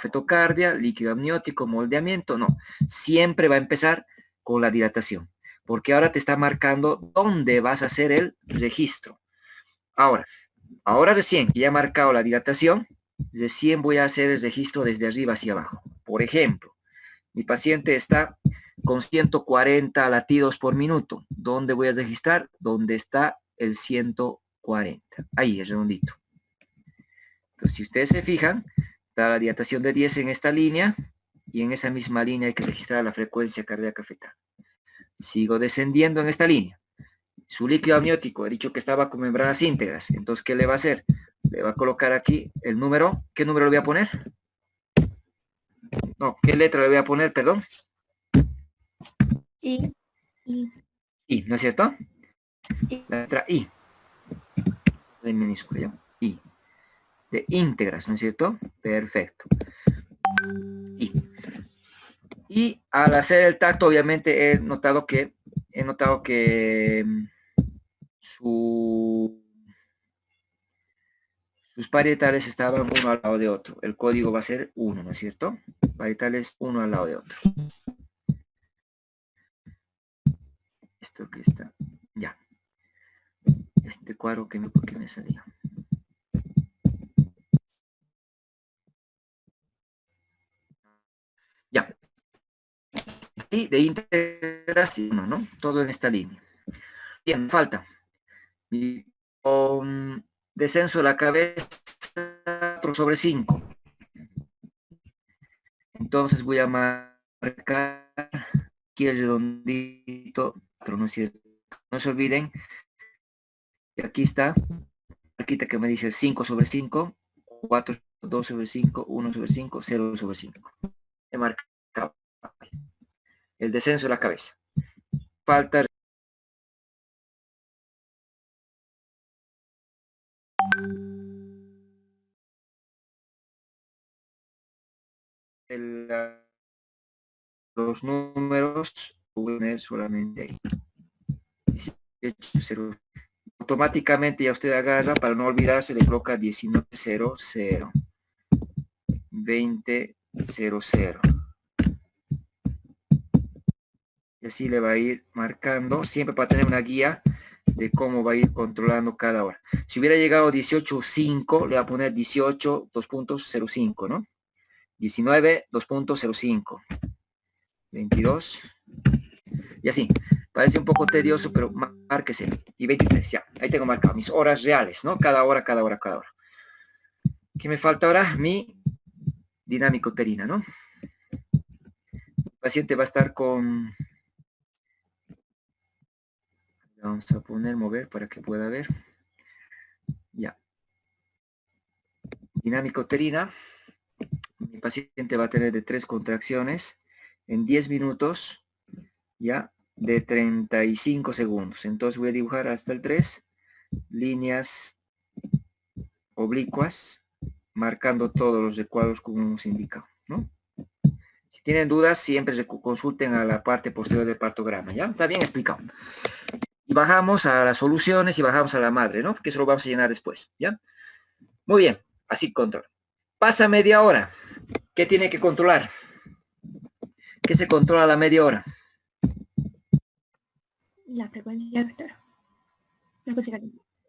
fetocardia, líquido amniótico, moldeamiento, no. Siempre va a empezar con la dilatación, porque ahora te está marcando dónde vas a hacer el registro. Ahora recién que ya he marcado la dilatación, recién voy a hacer el registro desde arriba hacia abajo. Por ejemplo, mi paciente está con 140 latidos por minuto. ¿Dónde voy a registrar? Donde está el 140. Ahí, el redondito. Entonces, si ustedes se fijan, está la dilatación de 10 en esta línea, y en esa misma línea hay que registrar la frecuencia cardíaca fetal. Sigo descendiendo en esta línea. Su líquido amniótico, he dicho que estaba con membranas íntegras. Entonces, ¿qué le va a hacer? Le va a colocar aquí el número. ¿Qué número le voy a poner? No, ¿qué letra le voy a poner, perdón? Y I, ¿no es cierto? I. La letra I. En minúscula, ¿ya? I. De íntegras, ¿no es cierto? Perfecto. Y al hacer el tacto, obviamente he notado que sus parietales estaban uno al lado de otro. El código va a ser 1, ¿no es cierto? Parietales uno al lado de otro. Esto que está, ya. Este cuadro que ¿por qué me salía? Ya. Y de integración, ¿no? Todo en esta línea. Bien, falta. Y con descenso de la cabeza 4/5. Entonces voy a marcar aquí el redondito, ¿no es cierto? No se olviden que aquí está, marquita que me dice 5/5, 4, 2/5, 1/5, 0/5. He marcado el descenso de la cabeza. Falta los números, voy a poner solamente ahí. 18.0. Automáticamente ya usted agarra, para no olvidarse, le coloca 19.00, 20.00. Y así le va a ir marcando, siempre para tener una guía de cómo va a ir controlando cada hora. Si hubiera llegado 18.5, le va a poner 18, 2.05, ¿no? 19, 2.05. 22. Y así. Parece un poco tedioso, pero márquese. Y 23, ya. Ahí tengo marcado mis horas reales, ¿no? Cada hora, cada hora, cada hora. ¿Qué me falta ahora? Mi dinámico-terina, ¿no? El paciente va a estar con... Vamos a poner mover para que pueda ver. Ya. Dinámico-terina. Mi paciente va a tener de 3 contracciones en 10 minutos, ya, de 35 segundos. Entonces voy a dibujar hasta el 3, líneas oblicuas, marcando todos los recuadros como hemos indicado, ¿no? Si tienen dudas, siempre consulten a la parte posterior del partograma, ¿ya? Está bien explicado. Y bajamos a las soluciones y bajamos a la madre, ¿no? Que eso lo vamos a llenar después, ¿ya? Muy bien, así control. Pasa media hora. ¿Qué tiene que controlar? ¿Qué se controla a la media hora? La frecuencia vector.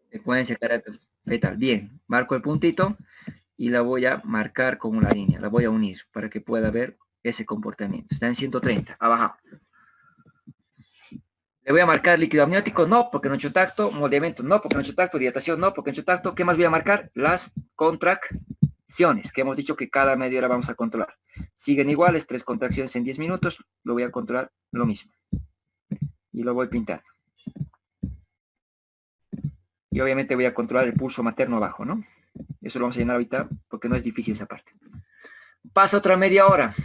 Frecuencia carácter fetal. Bien, marco el puntito y la voy a marcar con una línea. La voy a unir para que pueda ver ese comportamiento. Está en 130, abajo. Le voy a marcar líquido amniótico, no, porque no he hecho tacto. Moldeamiento, no, porque no he hecho tacto. Dilatación, no, porque no he hecho tacto. ¿Qué más voy a marcar? Las contracciones, que hemos dicho que cada media hora vamos a controlar. Siguen iguales, 3 contracciones en 10 minutos. Lo voy a controlar lo mismo. Y lo voy pintando. Y obviamente voy a controlar el pulso materno abajo, ¿no? Eso lo vamos a llenar ahorita porque no es difícil esa parte. Pasa otra media hora.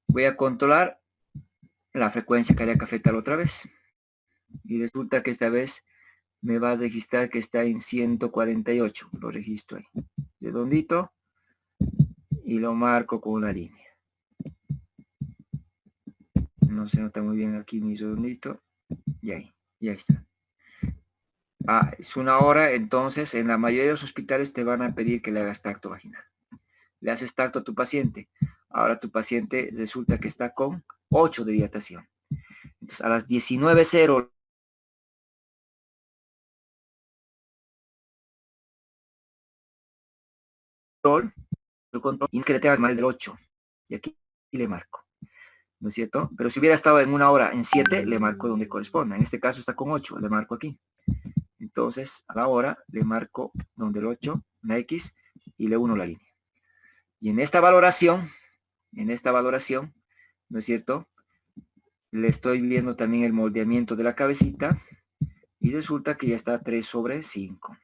Voy a controlar la frecuencia cardíaca fetal otra vez. Y resulta que esta vez me va a registrar que está en 148. Lo registro ahí. Redondito. Y lo marco con una línea. No se nota muy bien aquí mi redondito. Y ahí está. Es una hora, entonces en la mayoría de los hospitales te van a pedir que le hagas tacto vaginal. Le haces tacto a tu paciente. Ahora tu paciente resulta que está con 8 de dilatación. Entonces a las 19:00 el control y que le tenga mal del 8. Y aquí le marco. ¿No es cierto? Pero si hubiera estado en una hora en 7, le marco donde corresponda. En este caso está con 8, le marco aquí. Entonces, a la hora le marco donde el 8, la X, y le uno la línea. Y en esta valoración, ¿no es cierto? Le estoy viendo también el moldeamiento de la cabecita, y resulta que ya está 3/5.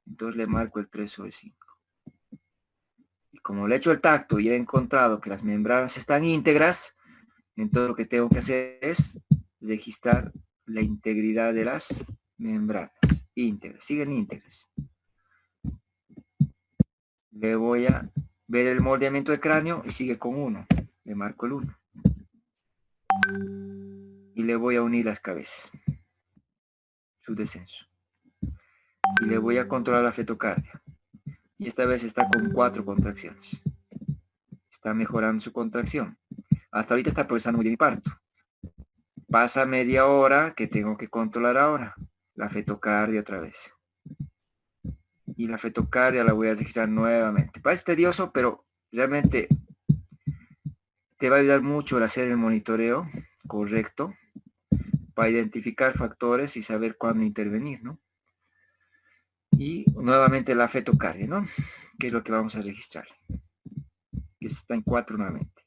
Entonces le marco el 3/5. Y como le he hecho el tacto y he encontrado que las membranas están íntegras, entonces lo que tengo que hacer es registrar la integridad de las membranas. Íntegras, siguen íntegras. Le voy a ver el moldeamiento del cráneo y sigue con 1. Le marco el 1. Y le voy a unir las cabezas. Su descenso. Y le voy a controlar la fetocardia. Y esta vez está con 4 contracciones. Está mejorando su contracción. Hasta ahorita está progresando muy bien mi parto. Pasa media hora que tengo que controlar ahora. La fetocardia otra vez. Y la fetocardia la voy a registrar nuevamente. Parece tedioso, pero realmente te va a ayudar mucho el hacer el monitoreo correcto para identificar factores y saber cuándo intervenir, ¿no? Y nuevamente la fetocardia, ¿no? Que es lo que vamos a registrar. Que está en 4 nuevamente.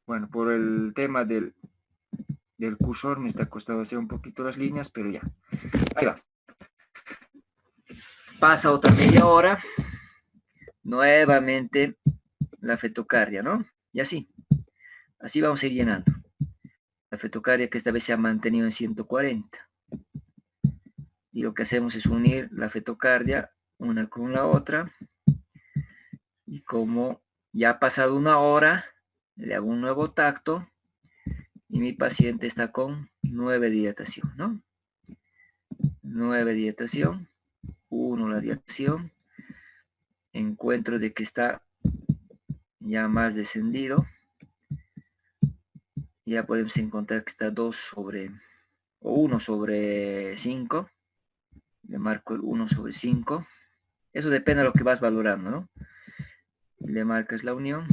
Bueno, por el tema del cursor me está costando hacer un poquito las líneas, pero ya. Ahí va. Pasa otra media hora. Nuevamente la fetocardia, ¿no? Y así. Así vamos a ir llenando. La fetocardia que esta vez se ha mantenido en 140. Y lo que hacemos es unir la fetocardia una con la otra. Y como ya ha pasado una hora, le hago un nuevo tacto Y mi paciente está con 9 de dilatación, ¿no? 9 de dilatación, 1 la dilatación. Encuentro de que está ya más descendido. Ya podemos encontrar que está 2 sobre, o 1 sobre 5. Le marco el 1 sobre 5. Eso depende de lo que vas valorando, ¿no? Le marcas la unión.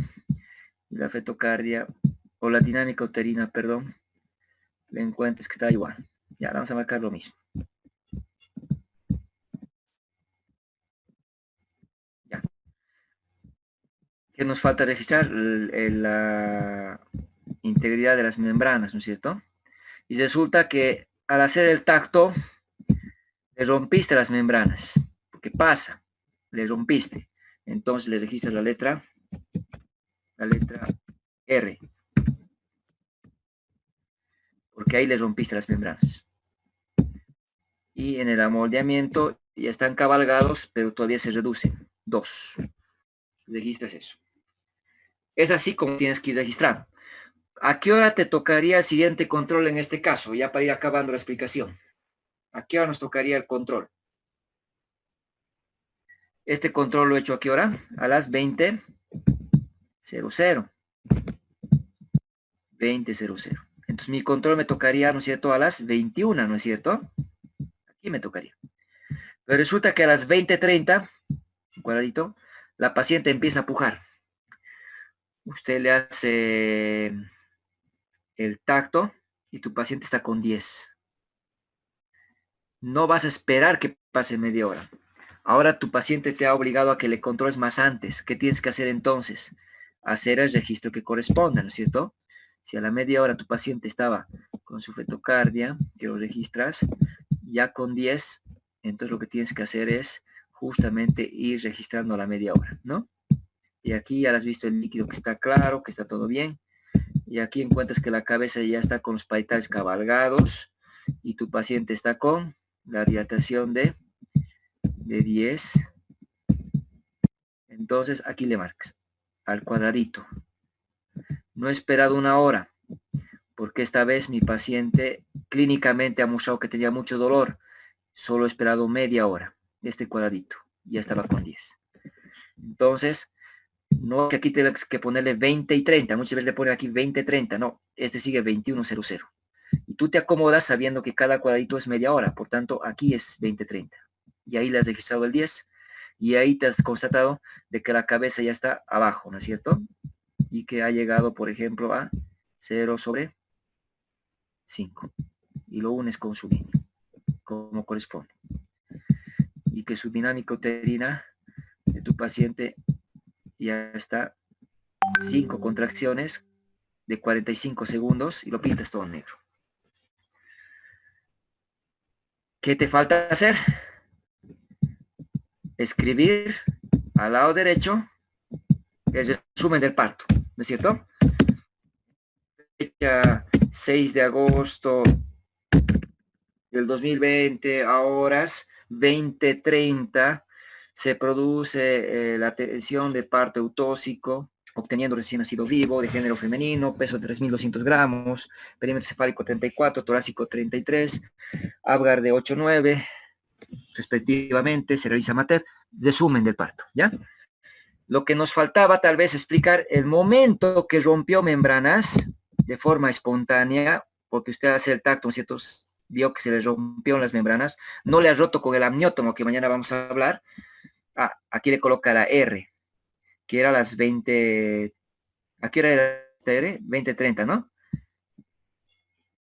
Y la fetocardia, o la dinámica uterina, perdón, le encuentres que está igual. Ya, vamos a marcar lo mismo. Ya. ¿Qué nos falta registrar? La integridad de las membranas, ¿no es cierto? Y resulta que al hacer el tacto, le rompiste las membranas. ¿Qué pasa? Le rompiste. Entonces le registras la letra R. Porque ahí le rompiste las membranas. Y en el amoldeamiento ya están cabalgados, pero todavía se reducen. 2. Registras eso. Es así como tienes que ir registrando. ¿A qué hora te tocaría el siguiente control en este caso? Ya para ir acabando la explicación. ¿A qué hora nos tocaría el control? Este control lo he hecho ¿a qué hora? A las 20:00. 20:00. Entonces mi control me tocaría, ¿no es cierto?, a las 21, ¿no es cierto? Aquí me tocaría. Pero resulta que a las 20:30, cuadradito, la paciente empieza a pujar. Usted le hace el tacto y tu paciente está con 10. No vas a esperar que pase media hora. Ahora tu paciente te ha obligado a que le controles más antes. ¿Qué tienes que hacer entonces? Hacer el registro que corresponda, ¿no es cierto? Si a la media hora tu paciente estaba con su fetocardia, que lo registras, ya con 10, entonces lo que tienes que hacer es justamente ir registrando a la media hora, ¿no? Y aquí ya has visto el líquido que está claro, que está todo bien. Y aquí encuentras que la cabeza ya está con los parietales cabalgados y tu paciente está con la dilatación de 10. Entonces aquí le marcas al cuadradito. No he esperado una hora, porque esta vez mi paciente clínicamente ha mostrado que tenía mucho dolor. Solo he esperado media hora. Este cuadradito ya estaba con 10. Entonces, no que aquí tienes que ponerle 20 y 30. Muchas veces le ponen aquí 20-30. No, este sigue 21:00. Y tú te acomodas sabiendo que cada cuadradito es media hora. Por tanto, aquí es 20-30. Y ahí le has registrado el 10. Y ahí te has constatado de que la cabeza ya está abajo, ¿no es cierto? Y que ha llegado, por ejemplo, a 0/5. Y lo unes con su línea, como corresponde. Y que su dinámica uterina de tu paciente ya está 5 contracciones de 45 segundos y lo pintas todo en negro. ¿Qué te falta hacer? Escribir al lado derecho el resumen del parto, ¿no es cierto? Fecha 6 de agosto del 2020 a horas 20:30 se produce la atención de parto eutóxico, obteniendo recién nacido vivo, de género femenino, peso de 3.200 gramos, perímetro cefálico 34, torácico 33, Apgar de 8-9, respectivamente, se realiza MATEP, resumen del parto, ¿ya? Lo que nos faltaba tal vez explicar el momento que rompió membranas de forma espontánea, porque usted hace el tacto, ¿cierto? Vio que se le rompieron las membranas, no le ha roto con el amniótomo, que mañana vamos a hablar. Aquí le coloca la R, que era a las 20, ¿a qué hora era esta R? 20:30, ¿no?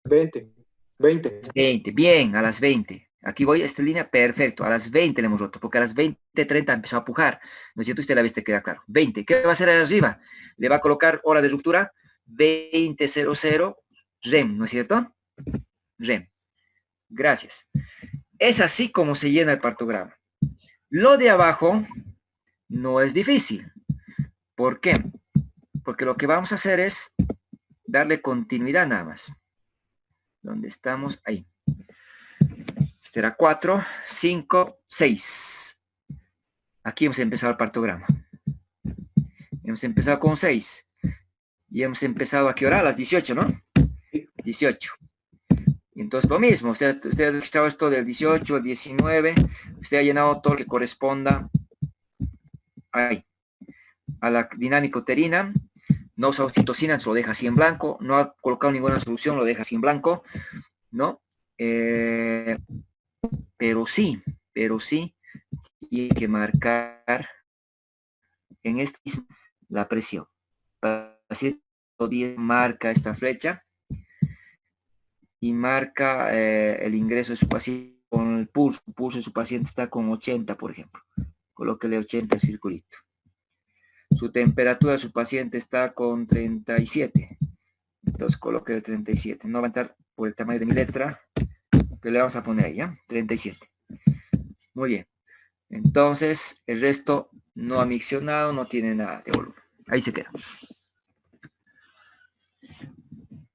20. Bien, a las 20. Aquí voy, esta línea, perfecto, a las 20 le hemos roto, porque a las 20:30 empezó a pujar, ¿no es cierto? Usted la viste, queda claro. 20, ¿qué va a hacer ahí arriba? Le va a colocar hora de ruptura, 20:00, REM, ¿no es cierto? REM. Gracias. Es así como se llena el partograma. Lo de abajo no es difícil. ¿Por qué? Porque lo que vamos a hacer es darle continuidad nada más. ¿Dónde estamos? Ahí. Este era 4, 5, 6. Aquí hemos empezado el partograma. Hemos empezado con 6. Y hemos empezado ¿a qué hora? A las 18, ¿no? 18. Entonces lo mismo, usted ha registrado esto del 18, el 19, usted ha llenado todo lo que corresponda ahí, a la dinámica uterina, no usa oxitocina, lo deja así en blanco, no ha colocado ninguna solución, lo deja así en blanco, ¿no? Pero sí, tiene que marcar en este mismo la presión. Paciente 10 marca esta flecha y marca el ingreso de su paciente con el pulso. El pulso de su paciente está con 80, por ejemplo. Colóquele 80 el circulito. Su temperatura de su paciente está con 37. Entonces colóquele 37. No va a entrar por el tamaño de mi letra, pero le vamos a poner ahí, ¿ya? 37. Muy bien. Entonces, el resto no ha miccionado, no tiene nada de volumen. Ahí se queda.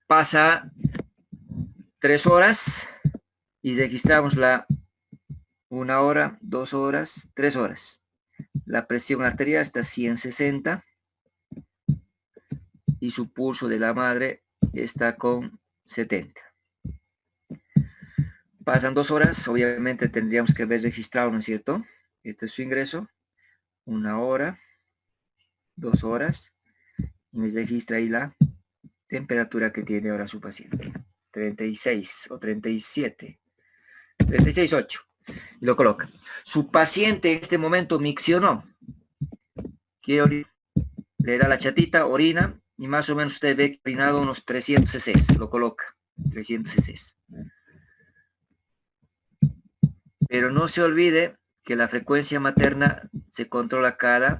Pasa 3 horas y registramos la 1 hora, 2 horas, 3 horas. La presión arterial está 160 y su pulso de la madre está con 70. Pasan 2 horas, obviamente tendríamos que haber registrado, ¿no es cierto? Este es su ingreso. 1 hora, 2 horas. Y me registra ahí la temperatura que tiene ahora su paciente. 36 o 37. 36,8. Y lo coloca. Su paciente en este momento miccionó. Le da la chatita, orina, y más o menos usted ve que ha orinado unos 300 cc. Lo coloca. 300 cc. Pero no se olvide que la frecuencia materna se controla cada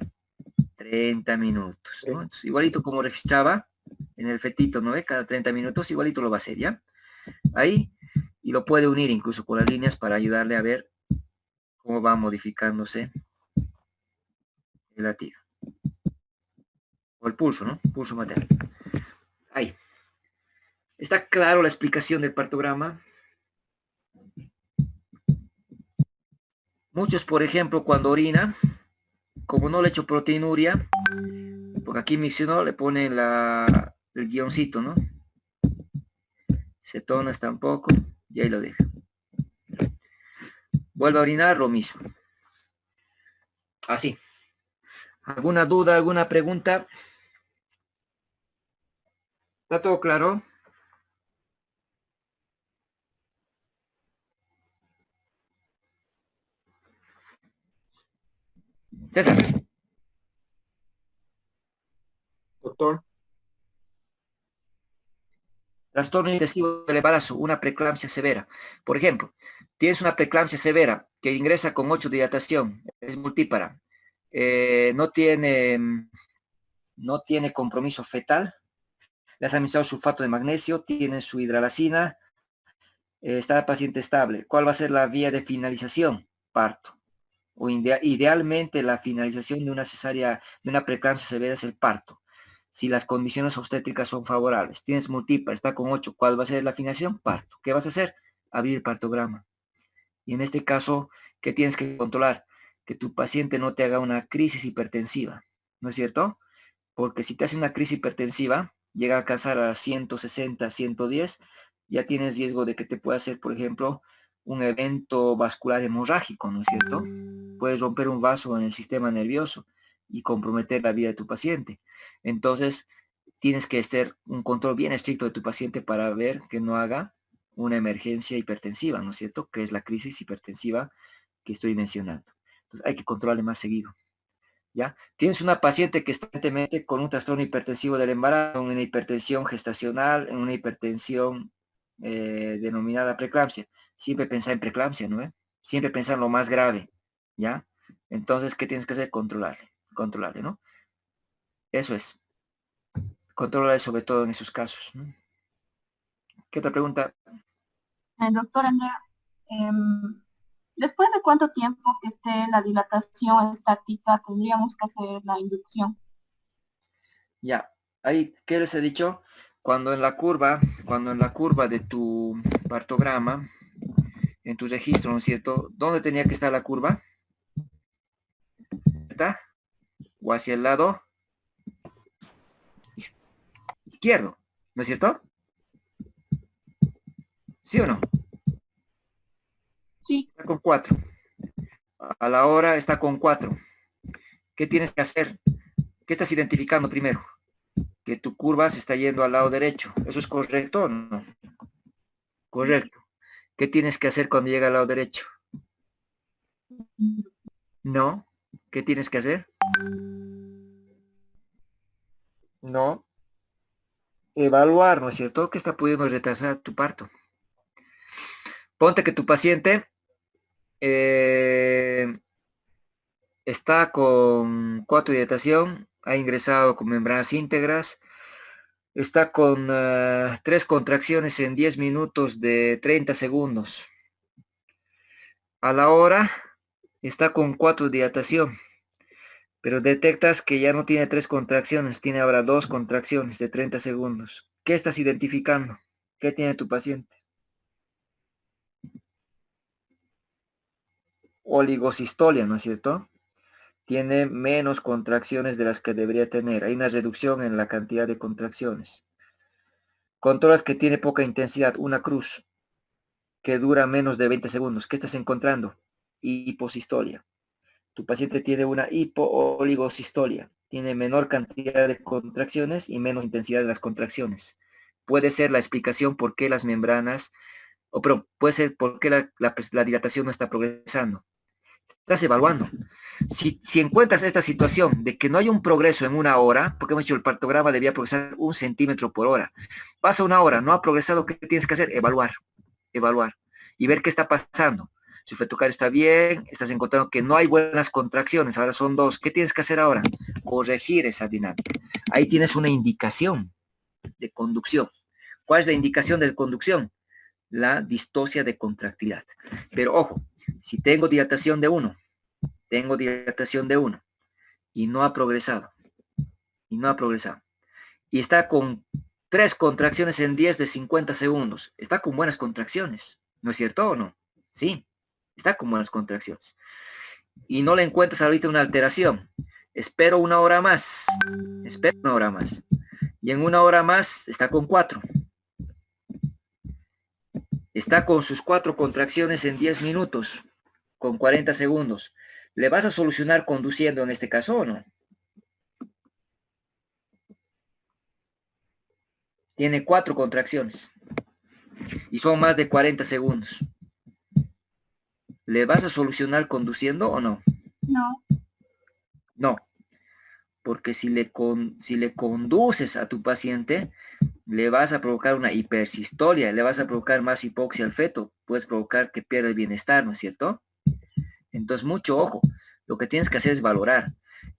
30 minutos, ¿no? Entonces, igualito como registraba en el fetito, ¿no ve? Cada 30 minutos, igualito lo va a hacer, ¿ya? Ahí, y lo puede unir incluso con las líneas para ayudarle a ver cómo va modificándose el latido. O el pulso, ¿no? Pulso materno. Ahí. ¿Está claro la explicación del partograma? Muchos, por ejemplo, cuando orina, como no le echo proteinuria, porque aquí miccionó, le ponen el guioncito, ¿no? Cetonas tampoco, y ahí lo deja. Vuelve a orinar, lo mismo. Así. ¿Alguna duda, alguna pregunta? ¿Está todo claro? César. Doctor, Trastorno intensivo del embarazo, una preeclampsia severa. Por ejemplo, tienes una preeclampsia severa que ingresa con 8 de dilatación, es multípara, no tiene compromiso fetal, le has administrado sulfato de magnesio, tiene su hidralacina, está el paciente estable. ¿Cuál va a ser la vía de finalización? Parto. O idealmente la finalización de una cesárea, de una preeclampsia severa es el parto. Si las condiciones obstétricas son favorables, tienes multípara, está con 8, ¿cuál va a ser la finalización? Parto. ¿Qué vas a hacer? Abrir el partograma. Y en este caso, ¿qué tienes que controlar? Que tu paciente no te haga una crisis hipertensiva, ¿no es cierto? Porque si te hace una crisis hipertensiva, llega a alcanzar a 160, 110, ya tienes riesgo de que te pueda hacer, por ejemplo, un evento vascular hemorrágico, ¿no es cierto? Puedes romper un vaso en el sistema nervioso y comprometer la vida de tu paciente. Entonces, tienes que hacer un control bien estricto de tu paciente para ver que no haga una emergencia hipertensiva, ¿no es cierto? Que es la crisis hipertensiva que estoy mencionando. Entonces, hay que controlarle más seguido, ¿ya? Tienes una paciente que está con un trastorno hipertensivo del embarazo, una hipertensión gestacional, una hipertensión denominada preeclampsia. Siempre pensar en preeclampsia, ¿no? Siempre pensar en lo más grave, ¿ya? Entonces, ¿qué tienes que hacer? Controlarle, ¿no? Eso es. Controlarle sobre todo en esos casos, ¿no? ¿Qué otra pregunta? Doctor Andrea, ¿después de cuánto tiempo que esté la dilatación estática tendríamos que hacer la inducción? Ya, ahí, ¿qué les he dicho? Cuando en la curva de tu partograma, en tu registro, ¿no es cierto? ¿Dónde tenía que estar la curva? ¿Está? O hacia el lado izquierdo, ¿no es cierto? ¿Sí o no? Sí. Está con 4. A la hora está con 4. ¿Qué tienes que hacer? ¿Qué estás identificando primero? Que tu curva se está yendo al lado derecho. ¿Eso es correcto o no? Correcto. ¿Qué tienes que hacer cuando llega al lado derecho? No. ¿Qué tienes que hacer? No. Evaluar, ¿no es cierto? ¿Qué está pudiendo retrasar tu parto? Ponte que tu paciente está con 4 de dilatación, ha ingresado con membranas íntegras, está con 3 contracciones en 10 minutos de 30 segundos. A la hora está con 4 de dilatación, pero detectas que ya no tiene 3 contracciones, tiene ahora 2 contracciones de 30 segundos. ¿Qué estás identificando? ¿Qué tiene tu paciente? Oligosistolia, ¿no es cierto? Tiene menos contracciones de las que debería tener. Hay una reducción en la cantidad de contracciones. Controlas que tiene poca intensidad, una cruz que dura menos de 20 segundos. ¿Qué estás encontrando? Hiposistolia. Tu paciente tiene una hipoligosistolia. Tiene menor cantidad de contracciones y menos intensidad de las contracciones. Puede ser la explicación por qué las membranas, pero puede ser por qué la dilatación no está progresando. Estás evaluando. Si encuentras esta situación de que no hay un progreso en una hora, porque hemos dicho el partograma debía progresar 1 centímetro por hora, pasa una hora, no ha progresado, ¿qué tienes que hacer? Evaluar y ver qué está pasando. Si fetocar está bien, estás encontrando que no hay buenas contracciones, ahora son 2. ¿Qué tienes que hacer ahora? Corregir esa dinámica. Ahí tienes una indicación de conducción. ¿Cuál es la indicación de conducción? La distosia de contractilidad. Pero ojo, si tengo dilatación de 1, y no ha progresado, y está con 3 contracciones en 10 de 50 segundos, está con buenas contracciones, ¿no es cierto o no? Sí, está con buenas contracciones, y no le encuentras ahorita una alteración. Espero una hora más, y en una hora más está con 4, está con sus 4 contracciones en 10 minutos, con 40 segundos. ¿Le vas a solucionar conduciendo en este caso o no? Tiene 4 contracciones y son más de 40 segundos. ¿Le vas a solucionar conduciendo o no? No. No, porque si le conduces a tu paciente, le vas a provocar una hipersistolia, le vas a provocar más hipoxia al feto, puedes provocar que pierda el bienestar, ¿no es cierto? Entonces, mucho ojo, lo que tienes que hacer es valorar.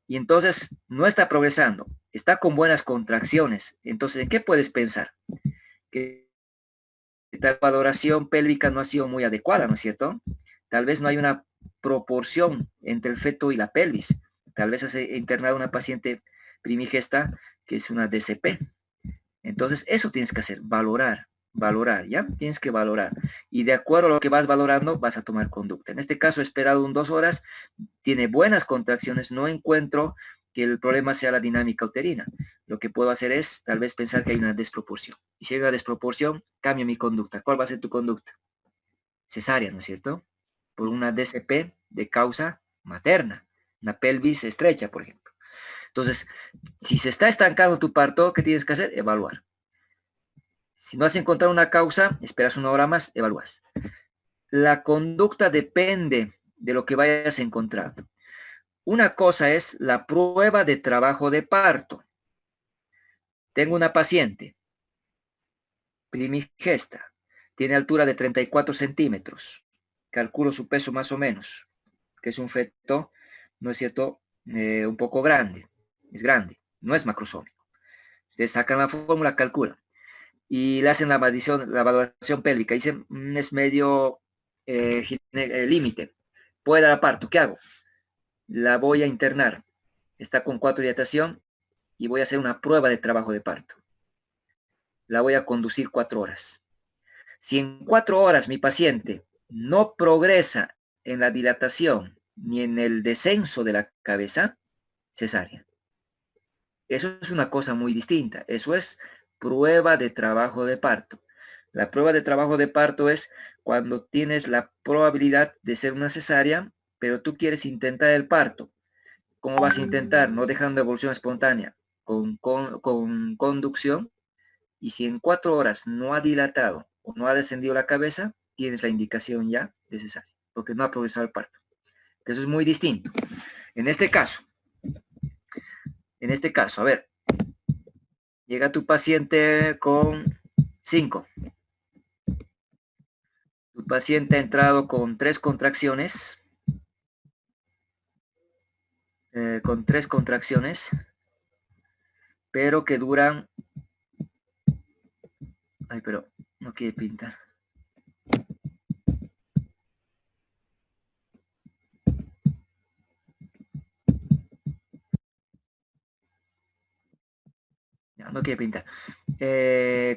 Y entonces, no está progresando, está con buenas contracciones. Entonces, ¿en qué puedes pensar? Que la valoración pélvica no ha sido muy adecuada, ¿no es cierto? Tal vez no hay una proporción entre el feto y la pelvis. Tal vez has internado a una paciente primigesta que es una DCP. Entonces, eso tienes que hacer, valorar, ¿ya? Tienes que valorar. Y de acuerdo a lo que vas valorando, vas a tomar conducta. En este caso, he esperado 2 horas, tiene buenas contracciones, no encuentro que el problema sea la dinámica uterina. Lo que puedo hacer es, tal vez, pensar que hay una desproporción. Y si hay una desproporción, cambio mi conducta. ¿Cuál va a ser tu conducta? Cesárea, ¿no es cierto? Por una DCP de causa materna, una pelvis estrecha, por ejemplo. Entonces, si se está estancando tu parto, ¿qué tienes que hacer? Evaluar. Si no has encontrado una causa, esperas 1 hora más, evalúas. La conducta depende de lo que vayas encontrando. Una cosa es la prueba de trabajo de parto. Tengo una paciente, primigesta, tiene altura de 34 centímetros. Calculo su peso más o menos, que es un feto, ¿no es cierto?, un poco grande. Es grande, no es macrosómico. Le sacan la fórmula, calculan. Y le hacen la valoración pélvica. Dicen, es medio límite. Puede dar a parto. ¿Qué hago? La voy a internar. Está con 4 de dilatación y voy a hacer una prueba de trabajo de parto. La voy a conducir 4 horas. Si en 4 horas mi paciente no progresa en la dilatación ni en el descenso de la cabeza, cesárea. Eso es una cosa muy distinta. Eso es prueba de trabajo de parto. La prueba de trabajo de parto es cuando tienes la probabilidad de ser una cesárea, pero tú quieres intentar el parto. ¿Cómo vas a intentar? No dejando evolución espontánea, con conducción. Y si en 4 horas no ha dilatado o no ha descendido la cabeza, tienes la indicación ya de cesárea, porque no ha progresado el parto. Eso es muy distinto. En este caso, a ver, llega tu paciente con 5. Tu paciente ha entrado con 3 contracciones. Pero que duran... Ay, pero no quiere pintar. Ya, no quiere pintar.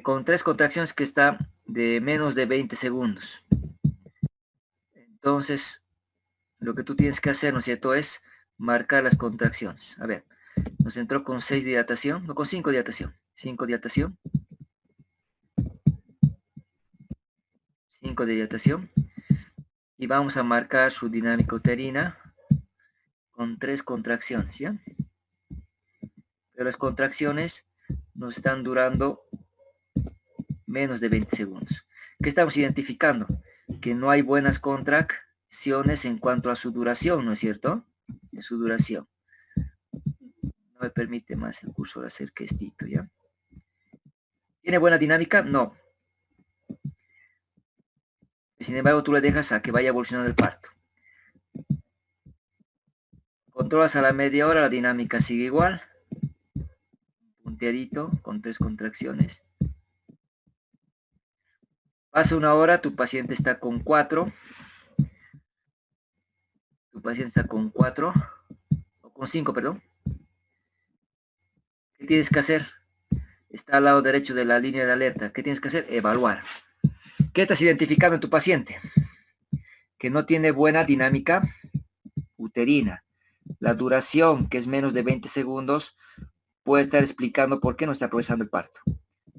Con 3 contracciones que está de menos de 20 segundos. Entonces, lo que tú tienes que hacer, ¿no es cierto?, es marcar las contracciones. A ver, nos entró con 6 de dilatación, no, con 5 de dilatación. 5 de dilatación. 5 de dilatación. Y vamos a marcar su dinámica uterina con 3 contracciones, ¿ya? Pero las contracciones nos están durando menos de 20 segundos. ¿Qué estamos identificando? Que no hay buenas contracciones en cuanto a su duración, ¿no es cierto? En su duración. No me permite más el cursor hacer que estito, ¿ya? ¿Tiene buena dinámica? No. Sin embargo, tú le dejas a que vaya evolucionando el parto. Controlas a la media hora, la dinámica sigue igual. Punteadito, con 3 contracciones. Pasa 1 hora, tu paciente está con 4. Tu paciente está con 4, o con 5, perdón. ¿Qué tienes que hacer? Está al lado derecho de la línea de alerta. ¿Qué tienes que hacer? Evaluar. ¿Qué estás identificando en tu paciente? Que no tiene buena dinámica uterina. La duración, que es menos de 20 segundos, puede estar explicando por qué no está progresando el parto.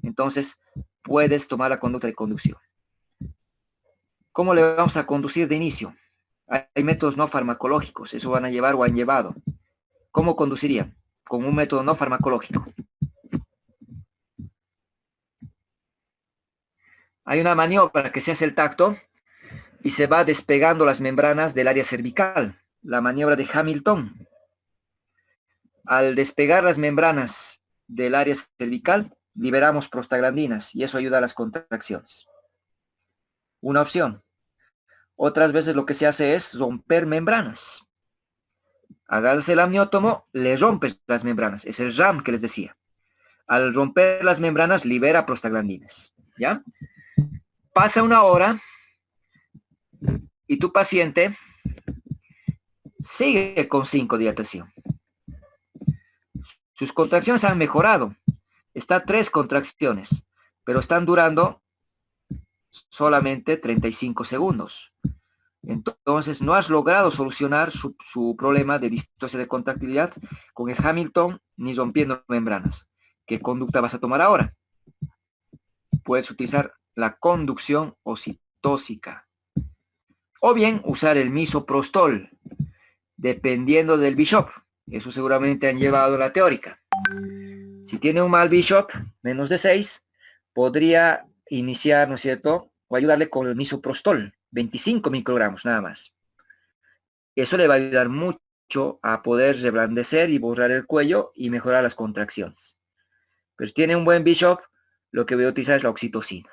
Entonces, puedes tomar la conducta de conducción. ¿Cómo le vamos a conducir de inicio? Hay métodos no farmacológicos, eso van a llevar o han llevado. ¿Cómo conducirían? Con un método no farmacológico. Hay una maniobra que se hace el tacto y se va despegando las membranas del área cervical. La maniobra de Hamilton. Al despegar las membranas del área cervical, liberamos prostaglandinas y eso ayuda a las contracciones. Una opción. Otras veces lo que se hace es romper membranas. Agarras el amniótomo, le rompes las membranas. Es el RAM que les decía. Al romper las membranas, libera prostaglandinas. ¿Ya? Pasa 1 hora y tu paciente sigue con 5 de dilatación. Sus contracciones han mejorado. Está a 3 contracciones, pero están durando solamente 35 segundos. Entonces, no has logrado solucionar su problema de distosia de contractilidad con el Hamilton ni rompiendo membranas. ¿Qué conducta vas a tomar ahora? Puedes utilizar la conducción oxitóxica. O bien usar el misoprostol, dependiendo del Bishop. Eso seguramente han llevado la teórica. Si tiene un mal Bishop, menos de 6, podría iniciar, ¿no es cierto?, o ayudarle con el misoprostol, 25 microgramos nada más. Eso le va a ayudar mucho a poder reblandecer y borrar el cuello y mejorar las contracciones. Pero si tiene un buen Bishop, lo que voy a utilizar es la oxitocina.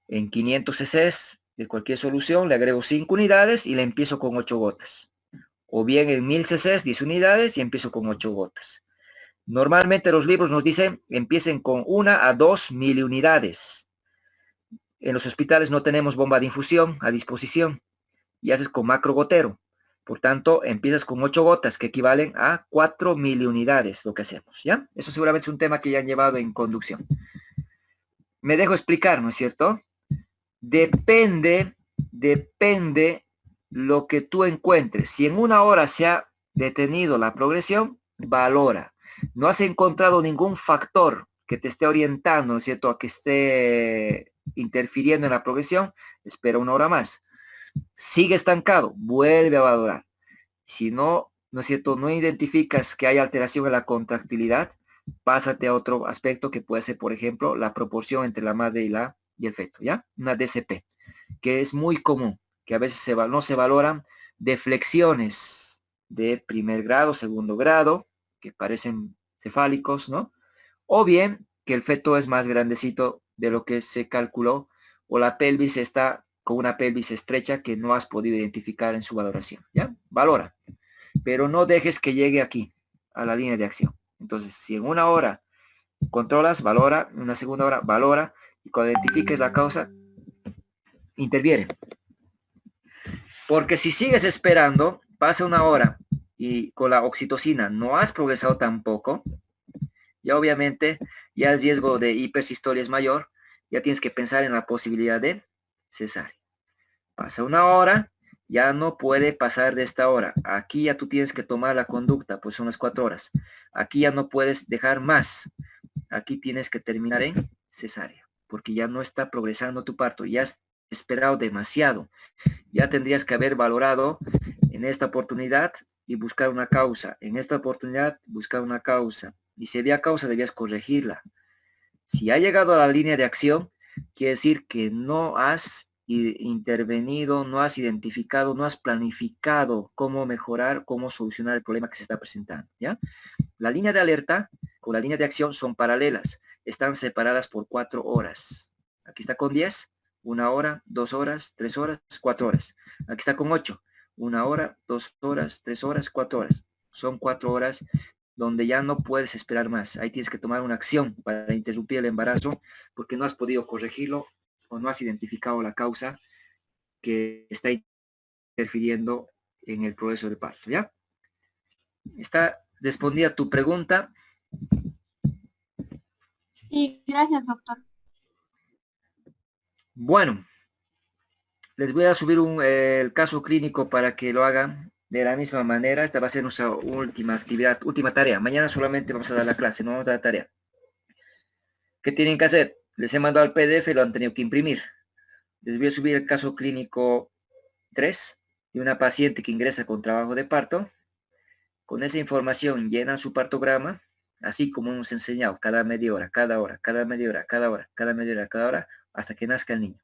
En 500 cc de cualquier solución le agrego 5 unidades y le empiezo con 8 gotas. O bien en 1000 cc 10 unidades y empiezo con 8 gotas. Normalmente los libros nos dicen empiecen con 1 a 2 miliunidades. En los hospitales no tenemos bomba de infusión a disposición y haces con macrogotero. Por tanto, empiezas con 8 gotas que equivalen a 4 miliunidades lo que hacemos, ¿ya? Eso seguramente es un tema que ya han llevado en conducción. Me dejo explicar, ¿no es cierto? Depende lo que tú encuentres. Si en 1 hora se ha detenido la progresión, valora. No has encontrado ningún factor que te esté orientando, ¿no es cierto?, a que esté interfiriendo en la progresión, espera 1 hora más. Sigue estancado, vuelve a valorar. Si no, ¿no es cierto?, no identificas que hay alteración en la contractilidad, pásate a otro aspecto que puede ser, por ejemplo, la proporción entre la madre y el feto, ¿ya? Una DCP, que es muy común, que a veces no se valoran deflexiones de primer grado, segundo grado, que parecen cefálicos, ¿no? O bien que el feto es más grandecito de lo que se calculó, o la pelvis está con una pelvis estrecha que no has podido identificar en su valoración, ¿ya? Valora, pero no dejes que llegue aquí, a la línea de acción. Entonces, si en 1 hora controlas, valora, en una segunda hora, valora, y cuando identifiques la causa, interviene. Porque si sigues esperando, pasa 1 hora, y con la oxitocina no has progresado tampoco, ya obviamente, ya el riesgo de hipersistolia es mayor, ya tienes que pensar en la posibilidad de cesárea. Pasa 1 hora, ya no puede pasar de esta hora. Aquí ya tú tienes que tomar la conducta, pues son las 4 horas. Aquí ya no puedes dejar más. Aquí tienes que terminar en cesárea, porque ya no está progresando tu parto, ya has esperado demasiado. Ya tendrías que haber valorado en esta oportunidad y buscar una causa. En esta oportunidad, buscar una causa. Y si había causa, debías corregirla. Si ha llegado a la línea de acción, quiere decir que no has intervenido, no has identificado, no has planificado cómo mejorar, cómo solucionar el problema que se está presentando, ¿ya? La línea de alerta con la línea de acción son paralelas, están separadas por 4 horas. Aquí está con 10, 1 hora, 2 horas, 3 horas, 4 horas. Aquí está con 8, 1 hora, 2 horas, 3 horas, 4 horas. Son 4 horas donde ya no puedes esperar más. Ahí tienes que tomar una acción para interrumpir el embarazo porque no has podido corregirlo o no has identificado la causa que está interfiriendo en el proceso de parto, ¿ya? ¿Está respondida tu pregunta? Sí, gracias, doctor. Bueno, les voy a subir el caso clínico para que lo hagan de la misma manera. Esta va a ser nuestra última actividad, última tarea. Mañana solamente vamos a dar la clase, no vamos a dar tarea. ¿Qué tienen que hacer? Les he mandado el PDF y lo han tenido que imprimir. Les voy a subir el caso clínico 3 de una paciente que ingresa con trabajo de parto. Con esa información llenan su partograma, así como hemos enseñado, cada media hora, cada hora, cada media hora, cada hora, cada media hora, cada hora, hasta que nazca el niño.